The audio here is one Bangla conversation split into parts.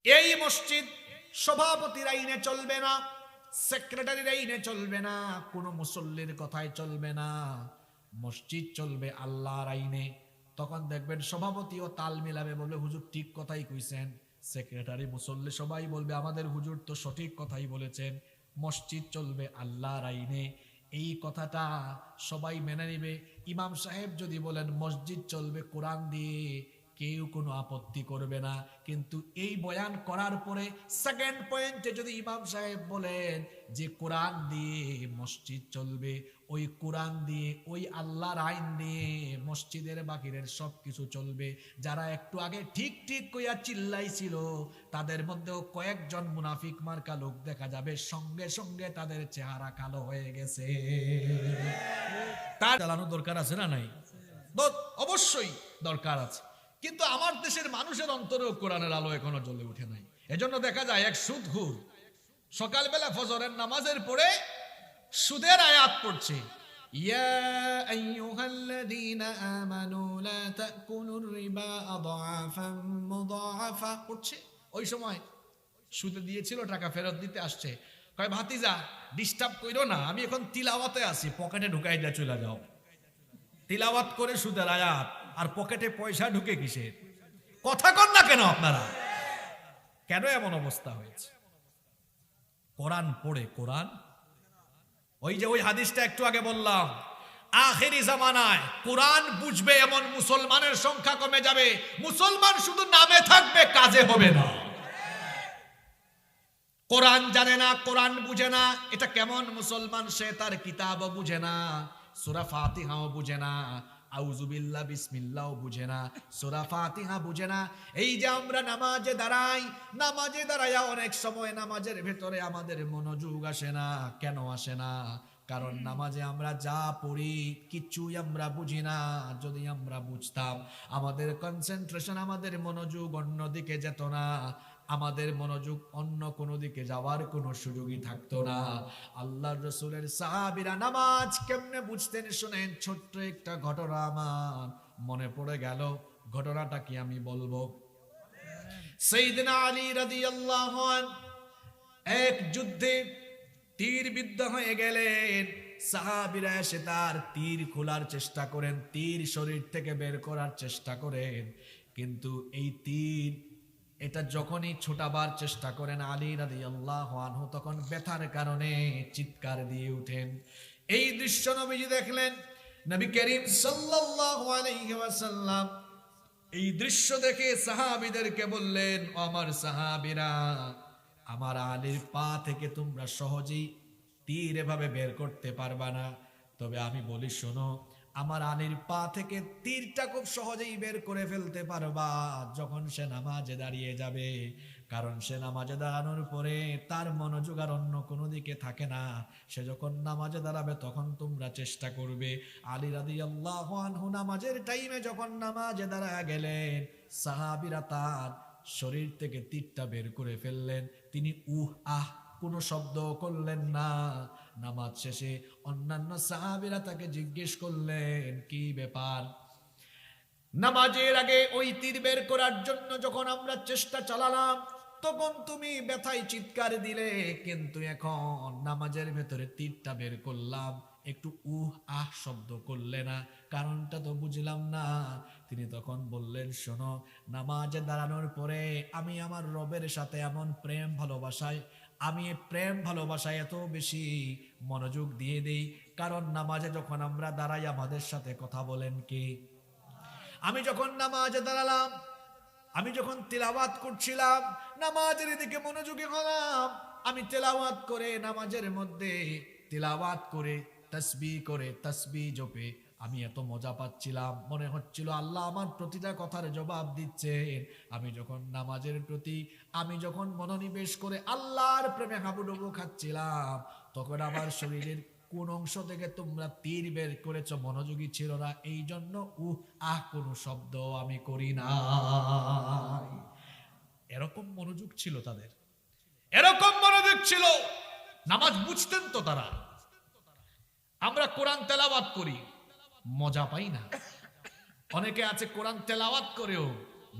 এই মসজিদ সভাপতির আইনে চলবে না, সেক্রেটারির আইনে চলবে না, কোনো মুসল্লির কথায় চলবে না, মসজিদ চলবে আল্লাহর আইনে। তখন দেখবেন সভাপতিও তাল মিলাবে, বলবে হুজুর ঠিক কথাই কইছেন। সেক্রেটারি, মুসল্লি সবাই বলবে আমাদের হুজুর তো সঠিক কথাই বলেছেন। মসজিদ চলবে আল্লাহর আইনে, এই কথাটা সবাই মেনে নিবে। ইমাম সাহেব যদি বলেন মসজিদ চলবে কোরআন দিয়ে, কেউ কোনো আপত্তি করবে না। কিন্তু এই বয়ান করার পরে সেকেন্ড পয়েন্টে যদি ইমাম সাহেব বলেন যে কোরআন দিয়ে মসজিদ চলবে, ওই কোরআন দিয়ে, ওই আল্লাহর আইন দিয়ে মসজিদের বাকিরের সব কিছু চলবে। যারা একটু আগে ঠিক ঠিক কইয়া চিল্লাইছিল, তাদের মধ্যেও কয়েকজন মুনাফিক মার্কা লোক দেখা যাবে, সঙ্গে সঙ্গে তাদের চেহারা কালো হয়ে গেছে। তার চালানো দরকার আছে না নাই? অবশ্যই দরকার আছে। কিন্তু আমার দেশের মানুষের অন্তরেও কোরআনের আলো এখনো জ্বলে উঠে নাই। এজন্য দেখা যায় এক সুদখোর সকালবেলা ফজরের নামাজের পরে সুদের আয়াত পড়ছে, ইয়া আইয়ুহাল্লাযীনা আমানু লা তাকুলুর রিবা আযআফান মুযাআফা পড়ছে। ওই সময় সুদে দিয়েছিল, টাকা ফেরত দিতে আসছে, কয় ভাতিজা ডিস্টার্ব কইরো না, আমি এখন তিলাওয়াতে আছি, পকেটে ঢুকাই দিয়ে চলে যাও। তিলাওয়াত করে সুদের আয়াত, আর পকেটে পয়সা ঢুকে কিসের? কথা কন না কেন আপনারা? কেন এমন অবস্থা হয়েছে? কোরআন পড়ে, কোরআন, ওই যে ওই হাদিসটা একটু আগে বললাম, আখেরি জামানায় কোরআন বুঝবে এমন মুসলমানের সংখ্যা কমে যাবে। মুসলমান শুধু নামে থাকবে, কাজে হবে না। কোরআন জানে না, কোরআন বুঝে না, এটা কেমন মুসলমান? সে তার কিতাবও বুঝে না, সূরা ফাতিহাও বুঝে না, আউযুবিল্লাহ বিসমিল্লাহও বুঝে না, সূরা ফাতিহা বুঝে না। এই যে আমরা নামাজে দাঁড়াই, নামাজে দাঁড়াইয়া অনেক সময় নামাজের ভেতরে আমাদের মনোযোগ আসে না। কেন আসে না? কারণ নামাজে আমরা যা পড়ি কিছুই আমরা বুঝি না। যদি আমরা বুঝতাম, আমাদের কনসেন্ট্রেশন, আমাদের মনোযোগ অন্যদিকে যেত না, আমাদের মনোযোগ অন্য কোনো দিকে যাওয়ার কোনো সুযোগই থাকতো না। আল্লাহর রাসূলের সাহাবীরা নামাজ কেমনে বুঝতেন শুনেন, ছোট্ট একটা ঘটনা আমার মনে পড়ে গেল। ঘটনাটা কি আমি বলবো? সাইয়েদনা আলী রাদিয়াল্লাহু আনহু এক যুদ্ধে তীরবিদ্ধ হয়ে গেলেন। সাহাবীরা এসে তার তীর খোলার চেষ্টা করেন, তীর শরীর থেকে বের করার চেষ্টা করেন, কিন্তু এই তীর, এটা যখনই ছোটাবার চেষ্টা করেন আলী রাদিয়াল্লাহু আনহু, তখন ব্যথার কারণে চিৎকার দিয়ে উঠেন। এই দৃশ্য নবীজি দেখলেন। নবী করিম সাল্লাল্লাহু আলাইহি ওয়াসাল্লাম এই দৃশ্য দেখে সাহাবীদেরকে বললেন, আমার সাহাবীরা, আমার আলীর পা থেকে তোমরা সহজেই তীর এভাবে বের করতে পারবা না, তবে আমি বলি শোনো, আমার আলীর পা থেকে তীরটা খুব সহজেই বের করে ফেলতে পারবা যখন সে নামাজে দাঁড়িয়ে যাবে। কারণ সে নামাজে দাঁড়ানোর পরে তার মনোযোগ আর অন্য কোনো দিকে থাকে না। সে যখন নামাজে দাঁড়াবে তখন তোমরা চেষ্টা করবে। আলী রাদিয়াল্লাহু আনহু নামাজের টাইমে যখন নামাজে দাঁড়ায় গেলেন, সাহাবীরা তার শরীর থেকে তীরটা বের করে ফেললেন। তিনি আহ কোনো শব্দ করলেন না। নামাজ শেষে অন্যান্য সাহাবীরা তাকে জিজ্ঞেস করলেন, কি ব্যাপার? নামাজের আগে ওই তীর বের করার জন্য যখন আমরা চেষ্টা চালালাম, তখন তুমি ব্যথায় চিৎকার দিলে, কিন্তু এখন নামাজের ভেতরে তীরটা বের করলাম, একটু আহ শব্দ করলে না, কারণটা তো বুঝলাম না। তিনি তখন বললেন, শোনো, নামাজে দাঁড়ানোর পরে আমি আমার রবের সাথে এমন প্রেম ভালোবাসায়, আমি প্রেম ভালোবাসায় এত বেশি মনোযোগ দিয়ে দেই, কারণ নামাজে যখন আমরা দাঁড়াই আমাদের সাথে কথা বলেন কে? আমি যখন নামাজে দাঁড়ালাম, আমি যখন তিলাওয়াত করছিলাম, নামাজের দিকে মনোযোগী হলাম, আমি তিলাওয়াত করে, নামাজের মধ্যে তিলাওয়াত করে, তাসবিহ জপে আমি এত মজা পাচ্ছিলাম, মনে হচ্ছিল আল্লাহ আমার প্রতিটা কথার জবাব দিচ্ছেন। আমি যখন নামাজের প্রতি, আমি যখন মনোনিবেশ করে আল্লাহর প্রেমে হাবুডুবু খাচ্ছিলাম, তখন আমার শরীরের কোন অংশ থেকে তোমরা তীর বের করেছ মনোযোগী ছিল না, এই জন্য কোনো শব্দ আমি করি না। এরকম মনোযোগ ছিল তাদের, এরকম মনোযোগ ছিল। নামাজ বুঝতেন তো তারা। আমরা কোরআন তেলাওয়াত করি, মজা পাই না। অনেকে আছে কোরআন তেলাওয়াত করেও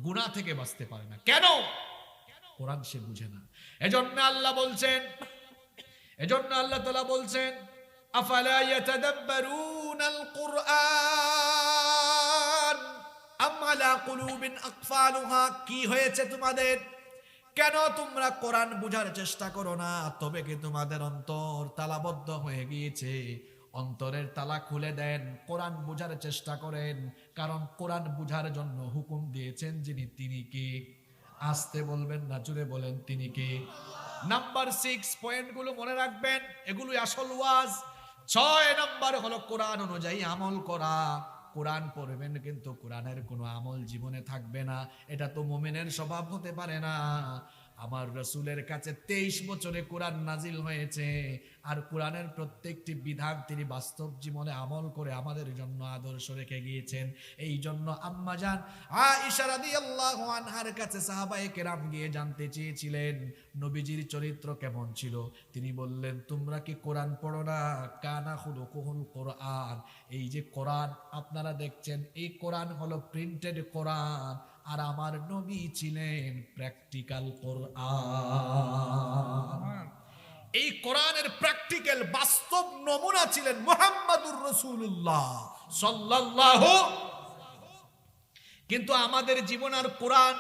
গুনাহ থেকে বাঁচতে পারে না। কেন? কোরআন সে বুঝে না। এজন্য আল্লাহ তাআলা বলছেন আফালা ইয়াতাদাব্বারুনাল কুরআন আম আলা কুলুবিন আকফালুহা, কি হয়েছে তোমাদের, কেন তোমরা কোরআন বুঝার চেষ্টা করো না? তবে কি তোমাদের অন্তর তালাবদ্ধ হয়ে গিয়েছে? অন্তরের তালা খুলে দেন, কোরআন বুঝার চেষ্টা করেন, কারণ কোরআন বুঝার জন্য হুকুম দিয়েছেন যিনি, তিনি কে? আস্তে বলবেন না, জুড়ে বলেন, তিনি কে? নাম্বার 6 পয়েন্টগুলো মনে রাখবেন, এগুলোই আসল ওয়াজ। 6 নাম্বার হলো কোরআন অনুযায়ী আমল করা। কোরআন পড়বেন কিন্তু কোরআনের কোনো আমল জীবনে থাকবে না, এটা তো মুমিনের স্বভাব হতে পারে না। আমার রাসূলের কাছে 23 বছরে কোরআন নাজিল হয়েছে, আর কোরআনের প্রত্যেকটি বিধান তিনি বাস্তব জীবনে আমল করে আমাদের জন্য আদর্শ রেখে গিয়েছেন। এই জন্য আম্মা জান আয়েশা রাদিয়াল্লাহু আনহার কাছে সাহাবায়ে কেরাম গিয়ে জানতে চেয়েছিলেন নবীজির চরিত্র কেমন ছিল। তিনি বললেন, তোমরা কি কোরআন পড়ো না? কানা খুলুকুহুল কোরআন, এই যে কোরআন আপনারা দেখছেন, এই কোরআন হলো প্রিন্টেড কোরআন, আর আমার নবী ছিলেন প্র্যাকটিক্যাল কোরআন। এই কোরআনের প্র্যাকটিক্যাল বাস্তব নমুনা ছিলেন মুহাম্মাদুর রাসূলুল্লাহ সাল্লাল্লাহু। কিন্তু আমাদের জীবন আর কোরআন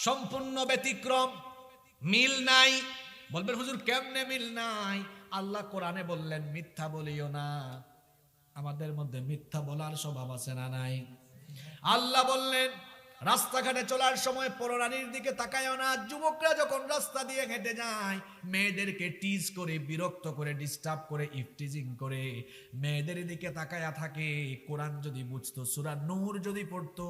সম্পূর্ণ ব্যতিক্রম, মিল নাই। বলবেন হুজুর কেমনে মিল নাই? আল্লাহ কোরআনে বললেন মিথ্যা বলিও না। আমাদের মধ্যে মিথ্যা বলার স্বভাব আছে না নাই? আল্লাহ বললেন রাস্তাঘাটে চলার সময় পরনারীর দিকে তাকায়ও না। যুবকরা যখন রাস্তা দিয়ে হেঁটে যায়, মেয়েদেরকে টিজ করে, বিরক্ত করে, ডিস্টার্ব করে, ইফটিজিং করে মেয়েদের দিকে তাকায়া থাকে। কোরআন যদি বুঝতো, সূরা নূর যদি পড়তো,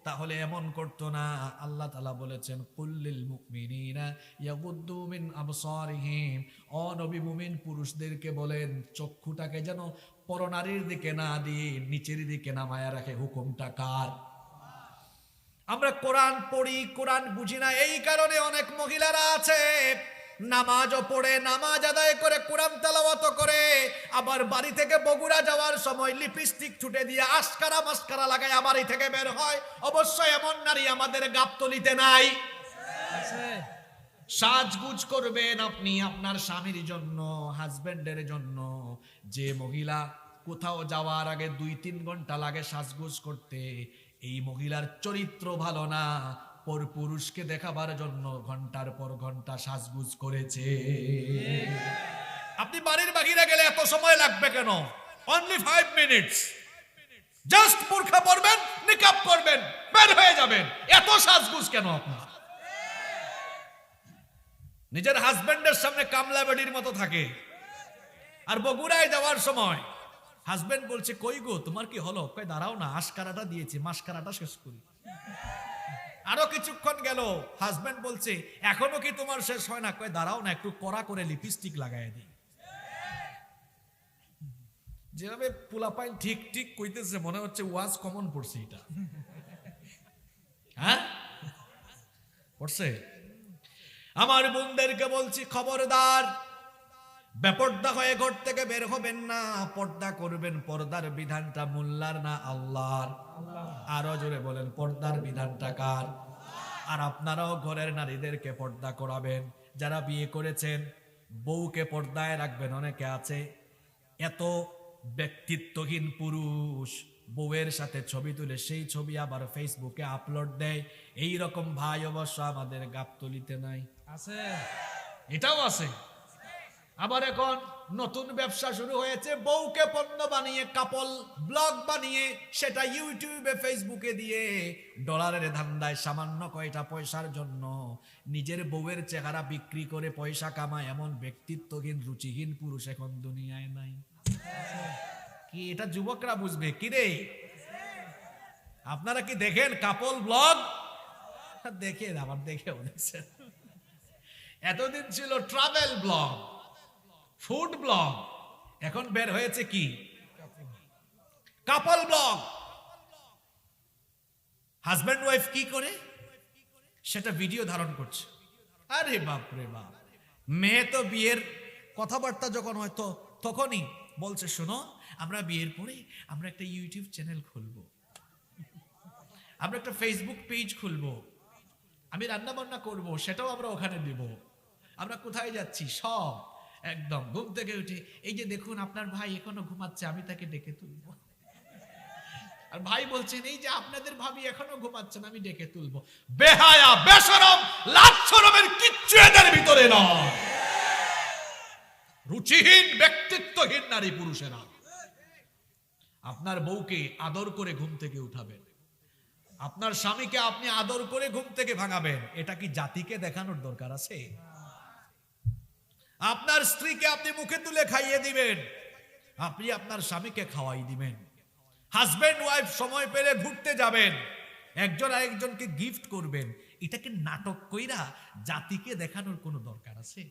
তাহলে এমন করতো না। আল্লাহ তাআলা বলেছেন কুল্লিল মুমিনিনা ইয়াগুদ্দু মিন আবসারিহিম, ও নবী মুমিন পুরুষদেরকে বলেন চক্ষুটাকে যেন পরনারীর দিকে না দিয়ে নিচের দিকে নামায়া রাখে। হুকুমটা কার? আমরা কোরআন পড়ি, কোরআন বুঝি না। এই কারণে অনেক মহিলারা আছে নামাজও পড়ে, নামাজ আদায় করে, কোরআন তেলাওয়াত করে, আবার বাড়ি থেকে বগুড়া যাওয়ার সময় লিপস্টিক ছুটে দিয়ে আশকারা মাস্কারা লাগায় বাড়ি থেকে বের হয়। অবশ্যই এমন নারী আমাদের গাবতলীতে নাই। সাজগুজ করবেন আপনি আপনার স্বামীর জন্য, হাজবেন্ডের জন্য। যে মহিলা কোথাও যাওয়ার আগে 2-3 ঘন্টা লাগে সাজগুজ করতে, এই মহিলার চরিত্র ভালো না, পর পুরুষকে দেখাবার জন্য ঘন্টার পর ঘন্টা সাজগুজ করেছে। আপনি বাড়ির বাহিরে গেলে এত সময় লাগবে কেন? Only 5 minutes. জাস্ট বোরকা পরবেন, নিকাব পরবেন, বের হয়ে যাবেন। এত সাজগুজ কেন আপনার? নিজের হাজবেন্ডের সামনে কামলা বেডির মতো থাকে। আর বগুড়ায় যাওয়ার সময় হাজবেন্ড বলছে কই গো তোমার কি হলো? কই দাঁড়াও না, আশকারাটা দিয়েছি, মাসকারাটা শেষ করি। আরো কিছুক্ষণ গেল, হাজবেন্ড বলছে এখনো কি তোমার শেষ হয় না? কই দাঁড়াও না, একটু কড়া করে লিপস্টিক লাগায় দিই। যেভাবে পোলাপাইন ঠিক ঠিক কইতেছে মনে হচ্ছে ওয়াজ কমন পড়ছে। এটা হ্যাঁ পড়ছে। আমার বোনদেরকে বলছি খবরদার, বেপর্দা হয়ে ঘর থেকে বের হবেন না, পর্দা করবেন। পর্দার বিধানটা মোল্লার না আল্লাহর? আরো জোরে বলেন, পর্দার বিধানটা কার? আর আপনারাও ঘরের নারীদেরকে পর্দা করাবেন। যারা বিয়ে করেছেন বউকে পর্দায় রাখবেন। অনেকে আছে এত ব্যক্তিত্বহীন পুরুষ, বউয়ের সাথে ছবি তুলে সেই ছবি আবার ফেসবুকে আপলোড দেয়। এই রকম ভাই অবশ্য আমাদের গাবতলীতে নাই, আছে, এটাও আছে। আবার এখন নতুন ব্যবসা শুরু হয়েছে, বউকে পণ্য বানিয়ে কাপল ব্লগ বানিয়ে সেটা ইউটিউবে ফেসবুকে দিয়ে ডলারের ধান্দায় সামান্য কয়টা পয়সার জন্য নিজের বউয়ের চেহারা বিক্রি করে পয়সা কামায়। এমন ব্যক্তিত্বহীন রুচিহীন পুরুষ এখন দুনিয়ায় নাই। কি এটা যুবকরা বুঝবে কি রে? আপনারা কি দেখেন কাপল ব্লগ? দেখেন, আবার দেখেও দেখছেন। এতদিন ছিল ট্রাভেল ব্লগ, ফুড ব্লগ, এখন বের হয়েছে কি কাপল ব্লগ। হাজব্যান্ড ওয়াইফ কি করে সেটা ভিডিও ধারণ করছে। আরে বাপ রে বাপ। মেয়ে তো বিয়ের কথাবার্তা যখন হয়তো তখনই বলছে শোনো আমরা বিয়ের পরে আমরা একটা ইউটিউব চ্যানেল খুলবো, আমরা একটা ফেসবুক পেজ খুলবো, আমি রান্না বান্না করব, সেটাও আমরা ওখানে দিব। আমরা কোথায় যাচ্ছি সব একদম ঘুম থেকে উঠে, এই যে দেখুন আপনার ভাই এখনো ঘুমাচ্ছে, আমি তাকে ডেকে তুলবো। আর ভাই বলছেন এই যে আপনাদের ভাবি এখনো ঘুমাচ্ছেন, আমি ডেকে তুলবো। বেহায়া, বেশরম, লাজ শরমের কিচ্ছু এদের ভিতরে নয়। রুচিহীন, ব্যক্তিত্বহীন নারী পুরুষেরা। আপনার বউকে আদর করে ঘুম থেকে উঠাবেন, আপনার স্বামীকে আপনি আদর করে ঘুম থেকে ভাঙাবেন। এটা কি জাতিকে দেখানোর দরকার আছে? আপনার স্ত্রীকে আপনি মুখে তুলে খাইয়ে দিবেন, আপনি আপনার স্বামীকে খাওয়াই দিবেন। হাজবেন্ড ওয়াইফ সময় পেলে ঘুরতে যাবেন, একজন আরেকজনকে গিফট করবেন। এটাকে নাটক কইরা জাতিকে দেখানোর কোনো দরকার আছে?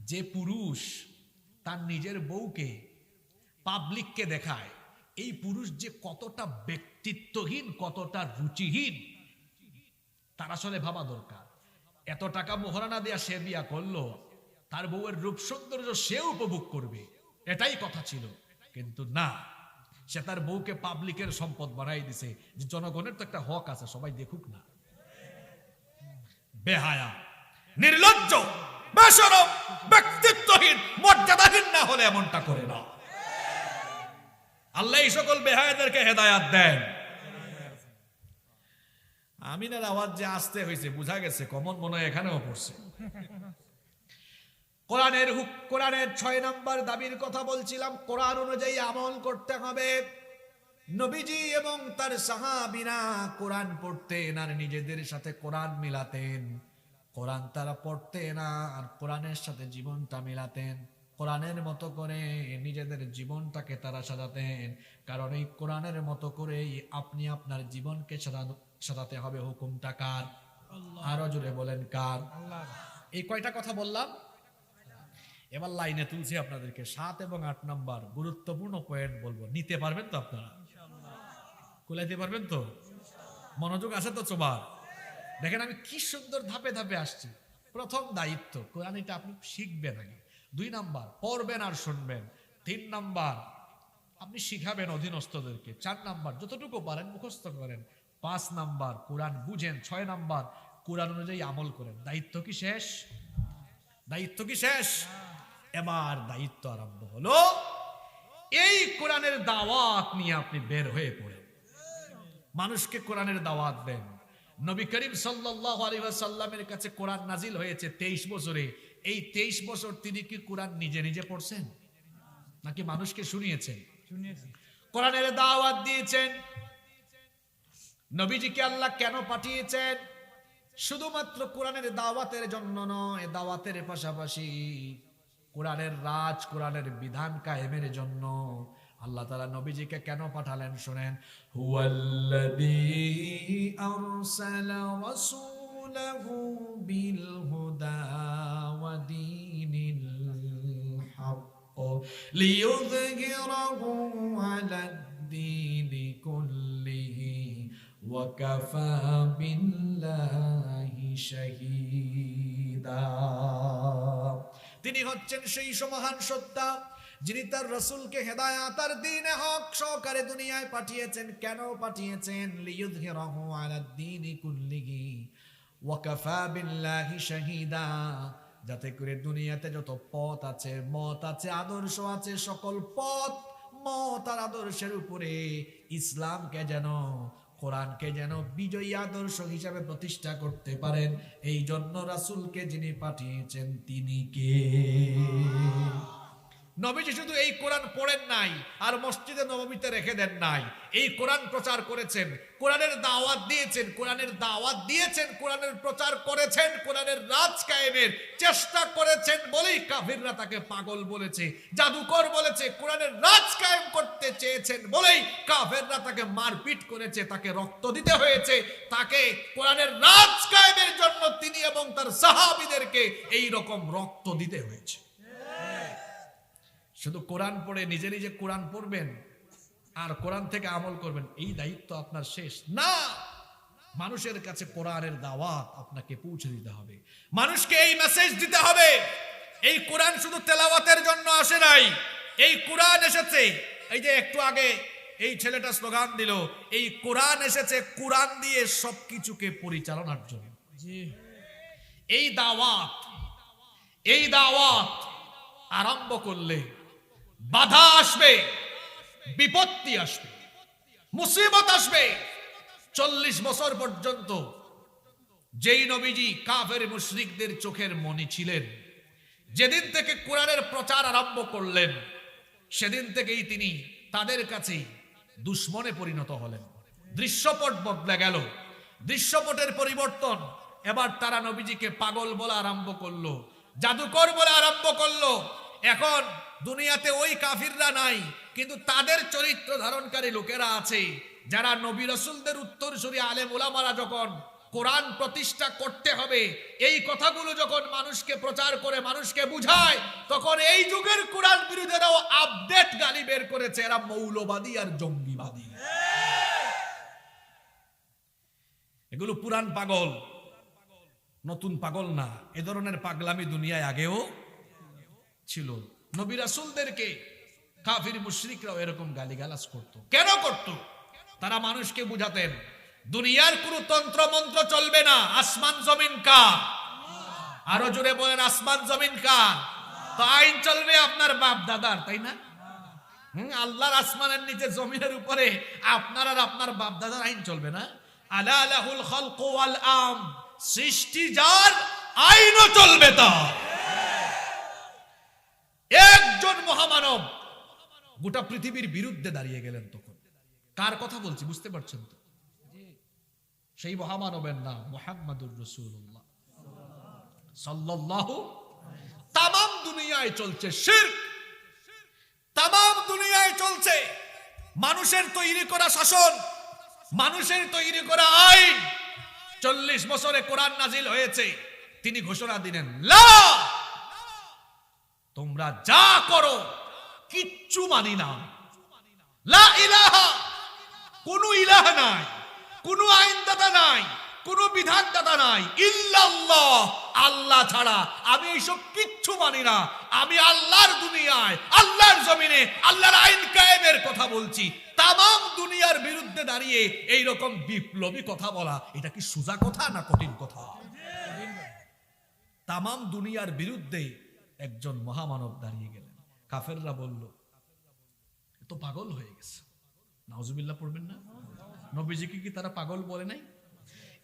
যে পুরুষ তার নিজের বউকে পাবলিককে দেখায়, এই পুরুষ যে কতটা ব্যক্তিত্বহীন, কতটা রুচিহীন, তার আসলে ভাবা দরকার। এত টাকা মোহরানা দেয়া সে বিয়া করলো, তার বউয়ের রূপ সৌন্দর্য সে উপভোগ করবে, এটাই কথা ছিল। কিন্তু না, সে তার বউকে পাবলিকের সম্পদ বানাই দিছে, যে জনগণের তো একটা হক আছে, সবাই দেখুক না। বেহায়া, নির্লজ্জ, বেশরম, ব্যক্তিত্বহীন, মর্যাদাহীন না হলে এমনটা করে না। আল্লাহ এই সকল বেহায়াদেরকে হেদায়াত দেন। আমিনের আওয়াজ যে আসতে হয়েছে বোঝা গেছে, কমন মনে হয় এখানেও পড়ছে। কোরআনের 6 নম্বর দাবির কথা বলছিলাম। কোরআন অনুযায়ী আমল করতে হবে। নবীজি এবং তার সাহাবীরা কোরআন পড়তেন আর নিজেদের সাথে কোরআন মিলাতেন। কোরআন তারা পড়তেন আর কোরআনের সাথে জীবনটা মিলাতেন। কোরআনের মতো করে নিজেদের জীবনটাকে তারা সাজাতেন। কারণ এই কোরআনের মতো করেই আপনি আপনার জীবনকে সাজাতে হবে। হুকুমটা কার? আরো জোরে বলেন কার? এই কয়টা কথা বললাম, এবার লাইনে তুলছি আপনাদেরকে। 7 এবং 8 নাম্বার গুরুত্বপূর্ণ পয়েন্ট বলবো, নিতে পারবেন তো? আপনারা কুলাইতে পারবেন তো? মনোযোগ আছে তো সবার? দেখেন আমি কি সুন্দর ধাপে ধাপে আসছি। প্রথম দায়িত্ব, কোরআন এটা আপনি শিখবেন আগে। 2 নাম্বার পড়বেন আর শুনবেন। 3 নাম্বার আপনি শিখাবেন অধীনস্থদেরকে। 4 নাম্বার যতটুকু পারেন মুখস্থ করেন। 5 নাম্বার কোরআন বুঝেন। 6 নাম্বার কোরআন অনুযায়ী আমল করেন। দায়িত্ব কি শেষ? দায়িত্ব কি শেষ? এবার দায়িত্ব আরম্ভ হলো। এই কোরআনের দাওয়াত নিয়ে আপনি বের হয়ে পড়েন, মানুষকে কোরআনের দাওয়াত দেন। নবী করিম সাল্লাল্লাহু আলাইহি ওয়াসাল্লামের কাছে কোরআন নাজিল হয়েছে 23 বছরে। এই 23 বছর তিনি কি কোরআন নিজে নিজে পড়ছেন নাকি মানুষকে শুনিয়েছেন? কোরআনের দাওয়াত দিয়েছেন। নবীজিকে আল্লাহ কেন পাঠিয়েছেন? শুধুমাত্র কোরআনের দাওয়াতের জন্য নয়, দাওয়াতের পাশাপাশি কোরআনের রাজ, কোরআনের বিধান কায়েমের জন্য আল্লাহ তাআলা নবীজিকে কেন পাঠালেন শুনেন। হুয়াল্লাযী আরসালা রাসূলাহু বিল হুদা ওয়া দীনিল হক লিইয়ুযহিরাহু আলাদ দীনি কুল্লিহি ওয়া কাফা বিল্লাহি শাহীদা। তিনি হচ্ছেন সেই মহান সত্তা যিনি তার রাসূলকে হেদায়েত আর দ্বীনে হক সহকারে দুনিয়ায় পাঠিয়েছেন। কেন পাঠিয়েছেন? লিইয়ুযহিরাহু আলাদ দীনি কুল্লিহি ওয়া কাফা বিল্লাহি শাহীদা, যাতে করে দুনিয়াতে যত পথ আছে, মত আছে, আদর্শ আছে, সকল পথ, মত আর আদর্শের উপরে ইসলামকে যেন, কোরআনকে যেন বিজয়ী আদর্শ হিসাবে প্রতিষ্ঠা করতে পারেন। এই জন্য রাসূলকে যিনি পাঠিয়েছেন তিনি কে? নবীজি শুধু এই কোরআন পড়েন নাই আর মসজিদে নববীতে রেখে দেন নাই, এই কোরআন প্রচার করেছেন, কোরআনের দাওয়াত দিয়েছেন, কোরআনের দাওয়াত দিয়েছেন, কোরআনের প্রচার করেছেন, কোরআনের রাজ কায়েমের চেষ্টা করেছেন বলেই কাফিররা তাকে পাগল বলেছে, জাদুকর বলেছে। কোরআনের রাজ কায়েম করতে চেয়েছেন বলেই কাফিররা তাকে মারপিট করেছে, তাকে রক্ত দিতে হয়েছে, তাকে কোরআনের রাজ কায়েমের জন্য তিনি এবং তার সাহাবীদেরকে এই রকম রক্ত দিতে হয়েছে। শুধু কোরআন পড়ে নিজে নিজে কোরআন পড়বেন আর কোরআন থেকে আমল করবেন, এই দায়িত্ব আপনার শেষ না। মানুষের কাছে কোরআনের দাওয়াত আপনাকে পৌঁছে দিতে হবে, মানুষকে এই মেসেজ দিতে হবে। এই কোরআন শুধু তেলাওয়াতের জন্য আসে নাই, এই কোরআন এসেছে। এই যে একটু আগে এই ছেলেটা স্লোগান দিল, এই কোরআন এসেছে কোরআন দিয়ে সবকিছুকে পরিচালনার জন্য। এই দাওয়াত আরম্ভ করলে বাধা আসবে, বিপত্তি আসবে, মুসিবত আসবে। 40 বছর পর্যন্ত যেই নবীজি কাফের মুশরিকদের চোখের মনি ছিলেন, যেদিন থেকে কোরআনের প্রচার আরম্ভ করলেন সেদিন থেকেই তিনি তাদের কাছে দুশ্মনে পরিণত হলেন। দৃশ্যপট বদলে গেল। দৃশ্যপটের পরিবর্তন, এবার তারা নবীজিকে পাগল বলা আরম্ভ করলো, জাদুকর বলা আরম্ভ করলো। এখন দুনিয়াতে ওই কাফিররা নাই, কিন্তু তাদের চরিত্র ধারণকারী লোকেরা আছে, যারা নবী রাসূলদের উত্তরসূরি আলেম ওলামারা যখন কোরআন প্রতিষ্ঠা করতে হবে এই কথাগুলো যখন মানুষকে প্রচার করে, মানুষকে বুঝায়, তখন এই যুগের কোরআন বিরোধীরাও আপডেট গালি বের করেছে, এরা মৌলবাদী আর জঙ্গিবাদী। এগুলো পুরান পাগল, নতুন পাগল না। এ ধরনের পাগলামি দুনিয়ায় আগেও ছিল। নবী রাসূলদেরকে কাফির মুশরিকরাও এরকম গালিগালাজ করত। কেন করত? তারা মানুষকে বুঝাতেন দুনিয়ার কোন তন্ত্র মন্ত্র চলবে না, আসমান জমিন কার। আরো জোরে বলেন, আসমান জমিন কার? তো আইন চলবে আপনার বাপ দাদার, তাই না? আল্লাহর আসমানের নিচে জমিনের উপরে আপনার আর আপনার বাপ দাদার আইন চলবে না? আলা লাহুল খালকু ওয়াল আম, সৃষ্টি যার, আইনও চলবে তার। একজন মহামানব গোটা পৃথিবীর বিরুদ্ধে দাঁড়িয়ে গেলেন। তখন কার কথা বলছি বুঝতে পারছেন তো? সেই মহামানবের নাম মুহাম্মাদুর রাসূলুল্লাহ সাল্লাল্লাহু। তামাম দুনিয়ায় চলছে শিরক, তামাম দুনিয়ায় চলছে মানুষের তৈরি করা শাসন, মানুষের তৈরি করা আইন। 40 বছরে কোরআন নাজিল হয়েছে, তিনি ঘোষণা দিলেন, লা, তোমরা যা করো কিচ্ছু মানি না। লা ইলাহা, কোন ইলাহ নাই, কোন আইনদাতা নাই, কোন বিধানদাতা নাই, ইল্লাল্লাহ, আল্লাহ ছাড়া আমি এইসব কিচ্ছু মানি না। আমি আল্লাহর দুনিয়ায়, আল্লাহর জমিনে আল্লাহর আইন কায়েমের কথা বলছি। তামাম দুনিয়ার বিরুদ্ধে দাঁড়িয়ে এই রকম বিপ্লবী কথা বলা, এটা কি সোজা কথা না কঠিন কথা? তামাম দুনিয়ার বিরুদ্ধে একজন মহামানব দাঁড়িয়ে গেলেন। কাফেররা বলল, তো পাগল হয়ে গেছে। নাউজুবিল্লাহ পড়বেন না? নবীজিকে কি তারা পাগল বলে নাই?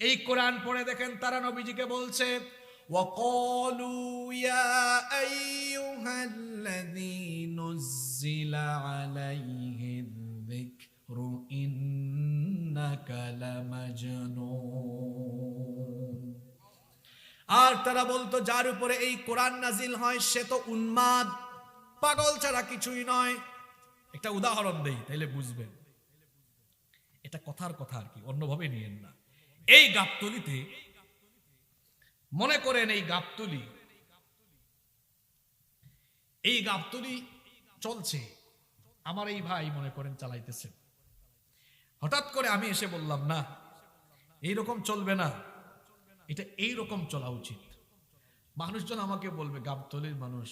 এই কোরআন পড়ে দেখেন তারা নবীজিকে বলছে, ওয়াকালু ইয়া আইয়ুহাল্লাযী নুজ্জিলা আলাইহি যিকরু ইন্নাকা লামাজনুন। আর তারা বলতো, যার উপরে এই কোরআন নাজিল হয় সে তো উন্মাদ, পাগল ছাড়া কিছুই নয়। একটা উদাহরণ দেই তাইলে বুঝবেন। এটা কথার কথা আর কি, অন্যভাবে নিয়েন না। এই গাবতলিতে মনে করেন, এই গাবতলি চলছে, আমার এই ভাই মনে করেন চালাইতেছে। হঠাৎ করে আমি এসে বললাম, না এইরকম চলবে না, এটা এইরকম চলা উচিত। মানুষজন আমাকে বলবে, গাবতলির মানুষ,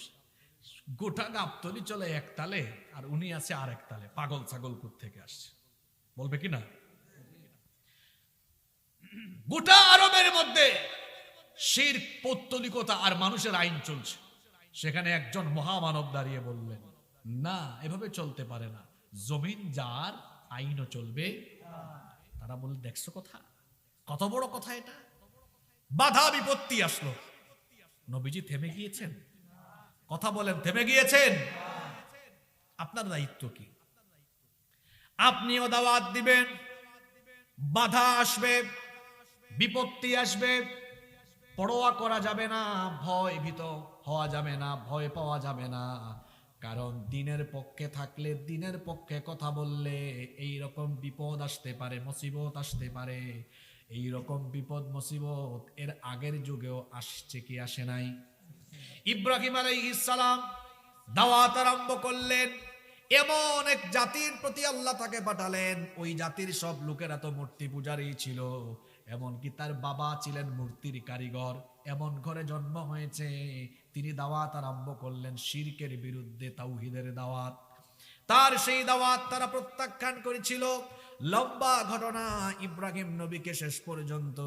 গোটা গাবতলি চলে এক তালে আর উনি আছে আর এক তালে, পাগল ছাগল কোত্থেকে আসছে, বলবে কি না? গোটা আরবের মধ্যে শিরক, পৌত্তলিকতা আর মানুষের আইন চলছে, সেখানে একজন মহামানব দাঁড়িয়ে বললেন, না এভাবে চলতে পারে না, জমিন যার, আইনও চলবে। তারা বলল, দেখছো কথা, কত বড় কথা এটা। বাধা বিপত্তি আসলো, নবীজি থেমে গিয়েছেন? কথা বলেন, থেমে গিয়েছেন? আপনার দায়িত্ব কি? আপনিও দাওয়াত দিবেন, বাধা আসবে, বিপত্তি আসবে, পরোয়া করা যাবে না, ভয় ভীত হওয়া যাবে না, ভয় পাওয়া যাবে না। কারণ দিনের পক্ষে থাকলে, দিনের পক্ষে কথা বললে এই রকম বিপদ আসতে পারে, মুসিবত আসতে পারে। এই রকম বিপদ মুসিবত এর আগের যুগেও আসছে কি আসে নাই? ইব্রাহিম আলাইহিস সালাম দাওয়াত আরম্ভ করলেন, এমন এক জাতির প্রতি আল্লাহ তাকে পাঠালেন, ওই জাতির সব লোকেরা তো মূর্তি পূজারী ছিল, এমনকি তার বাবা ছিলেন মূর্তির কারিগর। এমন ঘরে জন্ম হয়েছে, তিনি দাওয়াত আরম্ভ করলেন শিরকের বিরুদ্ধে, তাওহীদের দাওয়াত। তার সেই দাওয়াত তারা প্রত্যাখ্যান করেছিল। লম্বা ঘটনা, ইব্রাহিম নবীকে শেষ পর্যন্ত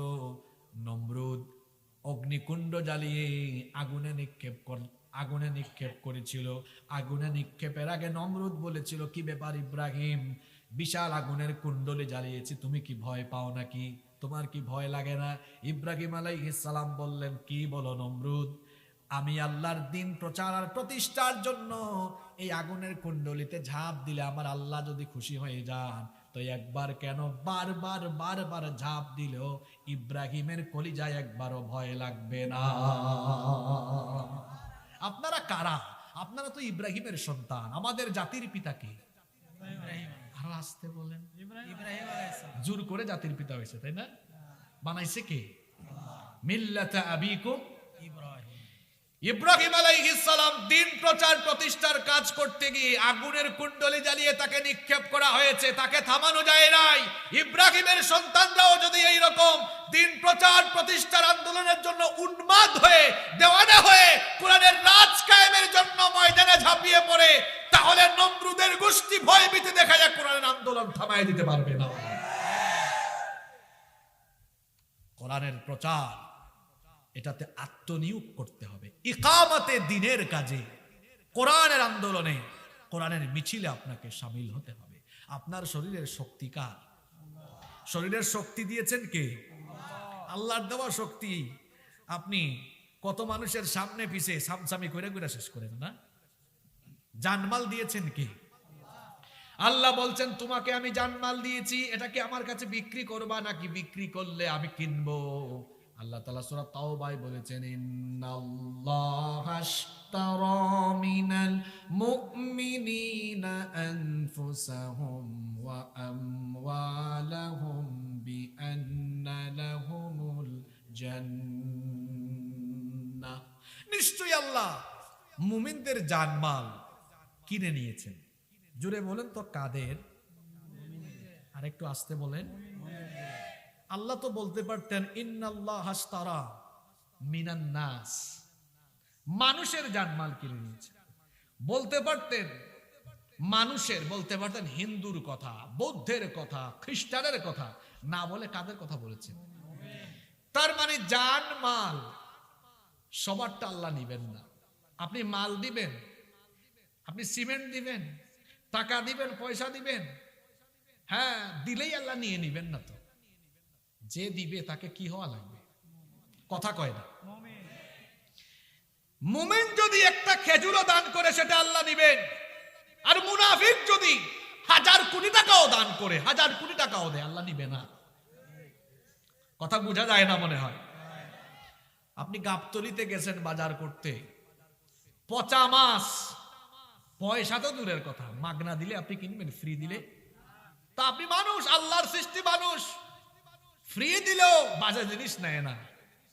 নমরুদ অগ্নিকুণ্ড জ্বালিয়ে আগুনে নিক্ষেপ করেছিল। আগুনে নিক্ষেপের আগে নমরুদ বলেছিল, কি ব্যাপার ইব্রাহিম, বিশাল আগুনের কুণ্ডলে জ্বালিয়েছি, তুমি কি ভয় পাও নাকি? তোমার কি ভয় লাগে না? ইব্রাহিম আলাইহিস সালাম বললেন, কি বলো নমরুদ, আমি আল্লাহর দিন প্রচার আর প্রতিষ্ঠার জন্য এই আগুনের কুণ্ডলিতে ঝাঁপ দিলে আমার আল্লাহ যদি খুশি হয়ে যান, তো একবার কেন বারবার বারবার ঝাঁপ দিলেও ইব্রাহিমের কলিজায় একবারও ভয় লাগবে না। আপনারা কারা? আপনারা তো ইব্রাহিমের সন্তান। আমাদের জাতির পিতা কে? আরো আসতে বলেন। জোর করে জাতির পিতা হয়েছে, তাই না? বানাইছে কে? মিল্লাতা আবিকুম ইব্রাহিম আলাইহিস সালাম দিন প্রচার প্রতিষ্ঠার কাজ করতে গিয়ে আগুনের কুণ্ডলি জ্বালিয়ে তাকে নিক্ষেপ করা হয়েছে, তাকে থামানো যায় নাই। ইব্রাহিমের সন্তানরাও যদি এই রকম দিন প্রচার প্রতিষ্ঠার আন্দোলনের জন্য উন্মাদ হয়ে, দেওয়ানা হয়ে কোরআনের রাজ কায়েমের জন্য ময়দানে ঝাঁপিয়ে পড়ে, তাহলে নমরুদের গোষ্ঠী ভয়ভীতি দেখায় কোরআনের আন্দোলন থামায় দিতে পারবে না। কোরআনের প্রচার, এটাতে আত্মনিয়োগ করতে হবে। ইকামতে দিনের কাজে, কোরআনের আন্দোলনে, কোরআনের মিছিলে আপনাকে শামিল হতে হবে। আপনার শরীরের শক্তি কার? শরীরের শক্তি দিয়েছেন কে? আল্লাহর দেওয়া শক্তি। আপনি কত মানুষের সামনে পিছে সামসামি করে করে শেষ করেন না? জানমাল দিয়েছেন কে? আল্লাহ বলছেন, তোমাকে আমি জানমাল দিয়েছি, এটাকে আমার কাছে বিক্রি করবা নাকি বিক্রি করলে আমি কিনবো? আল্লাহ তাআলা সূরা তাওবায় বলেছেন, ইন্নাল্লাহা আশতারা মিনাল মুমিনিনা আনফুসাহুম ওয়া আমওয়ালাহুম বিআন্না লাহুমুল জান্নাহ। নিশ্চয়ই আল্লাহ মুমিনদের জানমাল কিনে নিয়েছেন। জোরে বলেন তো, কাদের? আর একটু আস্তে বলেন। আল্লাহ তো বলতে পারতেন, ইন্নাল্লাহ আশতারা মিনান নাস, মানুষের জানমাল কিনে নিয়েছে। বলতে পারতেন মানুষের, বলতে পারতেন হিন্দুর কথা, বৌদ্ধের কথা, খ্রিস্টানের কথা, না বলে কাদের কথা বলেছেন? তার মানে জানমাল সবারটা আল্লাহ নিবেন না। আপনি মাল দিবেন, আপনি সিমেন্ট দিবেন, টাকা দিবেন, পয়সা দিবেন, হ্যাঁ দিলেই আল্লাহ নিয়ে নিবেন না। তো যে দিবে তাকে কি হওয়া লাগবে? কথা কয় না। মুমিন যদি একটা খেজুরও দান করে সেটা আল্লাহ নিবেন, আর মুনাফিক যদি 1000 কোটি টাকাও দান করে, 1000 কোটি টাকাও দেয়, আল্লাহ নিবে না। কথা বোঝা যায় না মনে হয়। আপনি গাবতলিতে গেছেন বাজার করতে, পচা মাছ, পয়সা তো দূরের কথা, মাগনা দিলে আপনি কিনবেন? ফ্রি দিলে? তা আপনি মানুষ, আল্লাহর সৃষ্টি মানুষ, ফ্রি দিলেও বাজে জিনিস নেয় না।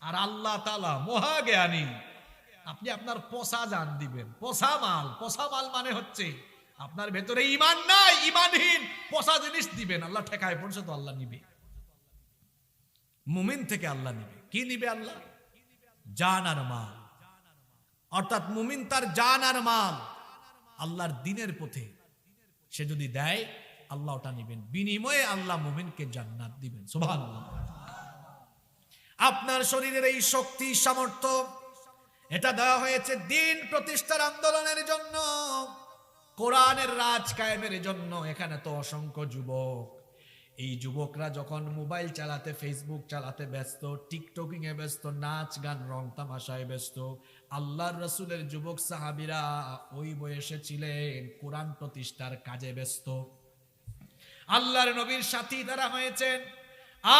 আর আল্লাহ তাআলা মহা জ্ঞানী, আপনি আপনার পচা জান দিবেন, পচা মাল। পচা মাল মানে হচ্ছে আপনার ভেতরে ঈমান নাই, ঈমানহীন পচা জিনিস দিবেন, আল্লাহ ঠেকায় পড়ছে তো আল্লাহ নিবে। মুমিন থেকে আল্লাহ নিবে। কি নিবে আল্লাহ? জান আর মাল। অর্থাৎ মুমিন তার জান আর মাল আল্লাহর দ্বীনের পথে সে যদি দেয়, আল্লাহ ওটা নিবেন। বিনিময়ে আল্লাহ মুমিনকে জান্নাত দিবেন। সুবহানাল্লাহ। আপনার শরীরের এই শক্তি, সামর্থ্য, এটা দেওয়া হয়েছে দিন প্রতিষ্ঠার আন্দোলনের জন্য, কোরআনের রাজ কায়েমের জন্য। এখানে তো অসংখ্য যুবক, এই যুবকরা যখন মোবাইল চালাতে, ফেসবুক চালাতে ব্যস্ত, টিকটকিং এ ব্যস্ত, নাচ গান রং তামাশায় ব্যস্ত, আল্লাহর রাসূলের যুবক সাহাবীরা ওই বয়সে ছিলেন কোরআন প্রতিষ্ঠার কাজে ব্যস্ত। আল্লাহর নবীর সাথী তারা হয়েছেন,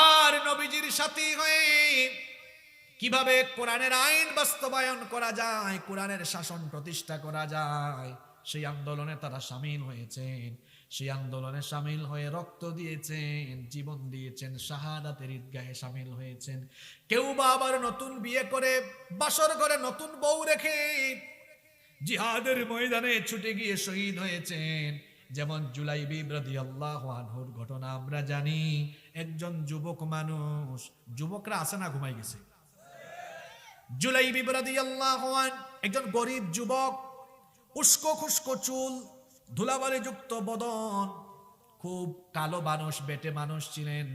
আর নবীজির সাথী হয়ে কিভাবে কোরআনের আইন বাস্তবায়ন করা যায়, কোরআনের শাসন প্রতিষ্ঠা করা যায়, সেই আন্দোলনে তারা শামিল হয়েছেন। সেই আন্দোলনে শামিল হয়ে রক্ত দিয়েছেন, জীবন দিয়েছেন, শাহাদাতের ঈদগাহে শামিল হয়েছেন। কেউ বা আবার নতুন বিয়ে করে বাসর ঘরে নতুন বউ রেখে জিহাদের ময়দানে ছুটে গিয়ে শহীদ হয়েছেন। যেমন জুলাইবিব রাদিয়াল্লাহু আনহুর ঘটনা আমরা জানি। একজন যুবক মানুষ, যুবকরা আছে না ঘুমাই গেছে? জুলাইবিব রাদিয়াল্লাহু আনহু একজন গরিব যুবক, উস্কো খুস্কো চুল, ধুলাবালি যুক্ত বদন, খুব কালো মানুষ, বেটে মানুষ ছিলেন,